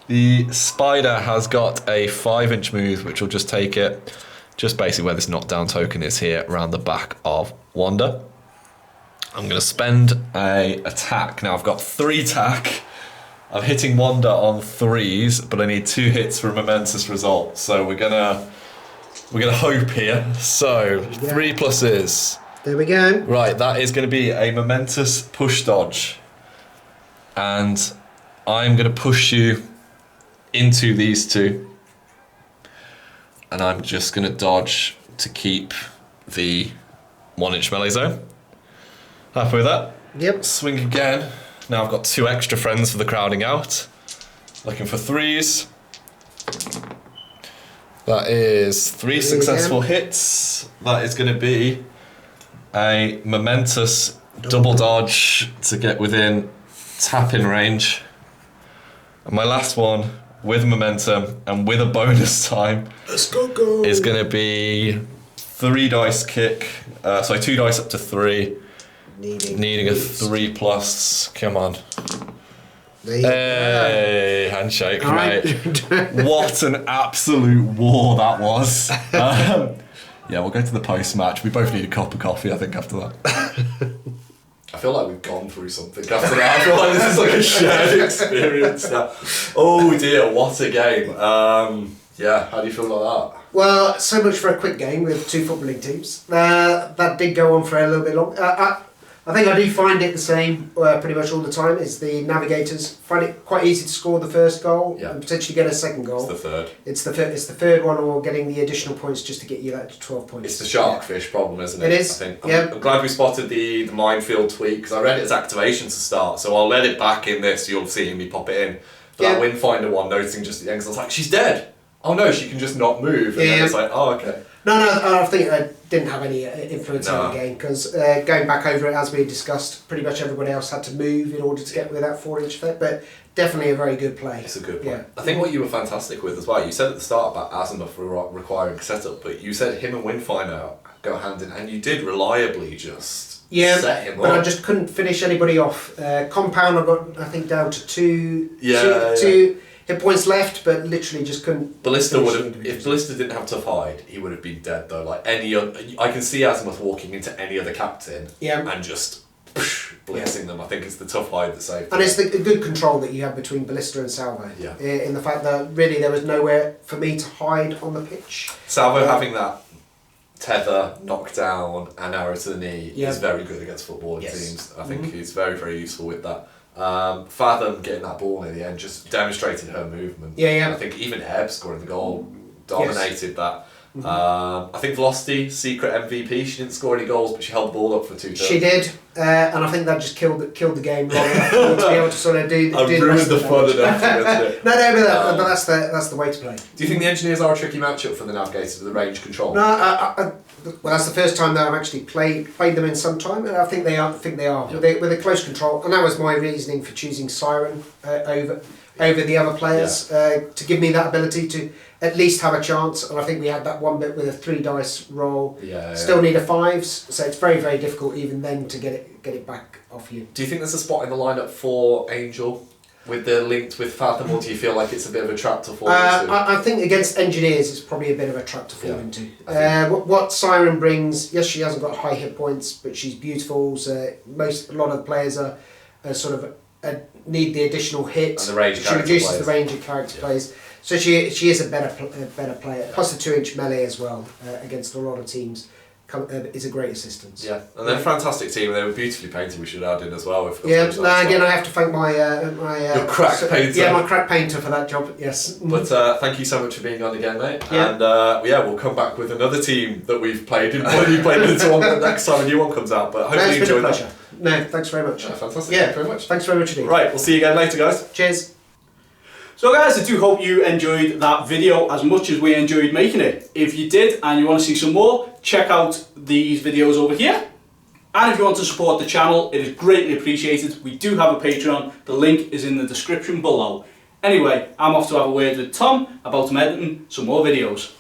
the Spider has got a 5-inch move, which will just take it just basically where this knockdown token is here, around the back of Wanda. I'm going to spend a attack. Now I've got 3 attack. I'm hitting Wanda on 3s, but I need 2 hits for a momentous result. So we're gonna hope here. So 3 pluses. There we go. Right, that is going to be a momentous push dodge. And I'm going to push you into these two. And I'm just going to dodge to keep the 1-inch melee zone. Happy with that? Yep. Swing again. Now I've got 2 extra friends for the crowding out. Looking for 3s. That is 3 successful hits. That is going to be a momentous double dodge to get within tap-in range. And my last one, with momentum and with a bonus time, Let's go. is going to be 3 dice kick. 2 dice up to 3. Needing a 3+. Come on. Hey, handshake, mate. What an absolute war that was. Yeah, we'll go to the post-match. We both need a cup of coffee, I think, after that. I feel like we've gone through something after that. I feel like this is like a shared experience now. Oh dear, what a game. Yeah, how do you feel about that? Well, so much for a quick game with 2 footballing teams. That did go on for a little bit long. I think I do find it the same pretty much all the time. Is the Navigators find it quite easy to score the first goal and potentially get a second goal. It's the third. It's the third one, or getting the additional points just to get you that to 12 points. It's the sharkfish problem, isn't it? It is. I think. I'm glad we spotted the minefield tweak, because I read it as activation to start, so I'll let it back in this. You'll see me pop it in. But that Windfinder one, noticing just at the end, 'cause I was like, she's dead. Oh no, she can just not move. And then it's like, oh okay. No, I think I didn't have any influence on the game, because going back over it, as we discussed, pretty much everybody else had to move in order to get with that 4-inch effect, but definitely a very good play. It's a good play. Yeah. I think what you were fantastic with as well, you said at the start about Azimuth requiring setup, but you said him and Windfinder go hand in, and you did reliably just set him but up. I just couldn't finish anybody off. Compound, I got, I think, down to two hit points left, but literally just couldn't. Ballista would have, if Ballista didn't have tough hide, he would have been dead though. Like any other, I can see Azimuth walking into any other captain and just blitzing them. I think it's the tough hide that saved them. And it's the good control that you have between Ballista and Salvo. Yeah. In the fact that really there was nowhere for me to hide on the pitch. Salvo having that tether, knockdown, and arrow to the knee is very good against footballing teams. I think he's very, very useful with that. Fathom getting that ball near the end just demonstrated her movement. I think even Ebb scoring the goal dominated that. I think Velocity, secret MVP, she didn't score any goals, but she held the ball up for 2 turns. She did, and I think that just killed the game long enough for me to be able to sort of do the rest of the fun enough. but that's the way to play. Do you think the Engineers are a tricky matchup for the Navigators with the range control? No, well, that's the first time that I've actually played them in some time, and I think they are. With a close control, and that was my reasoning for choosing Siren over the other players to give me that ability to at least have a chance. And I think we had that one bit with a 3 dice roll. Still need a 5s, so it's very, very difficult even then to get it back off you. Do you think there's a spot in the lineup for Angel with the linked with Fathom, or do you feel like it's a bit of a trap to fall into? I think against Engineers it's probably a bit of a trap to fall into. What Siren brings, yes, she hasn't got high hit points, but she's beautiful. So a lot of the players are sort of need the additional hit. And the range she reduces the range of character plays. So she is a better player. Plus the 2-inch melee as well against a lot of teams is a great assistance. Yeah, and they're a fantastic team. They were beautifully painted. We should add in as well. Again, I have to thank my your crack painter. Yeah, my crack painter for that job. Yes. But thank you so much for being on again, mate. Yeah. And we'll come back with another team that we've played in. When you play with the one next time a new one comes out. But hopefully you enjoyed that. No, thanks very much. Fantastic. Yeah, thank you very much. Thanks very much indeed. Right, we'll see you again later, guys. Cheers. So guys, I do hope you enjoyed that video as much as we enjoyed making it. If you did and you want to see some more, check out these videos over here. And if you want to support the channel, it is greatly appreciated. We do have a Patreon, the link is in the description below. Anyway, I'm off to have a word with Tom about editing some more videos.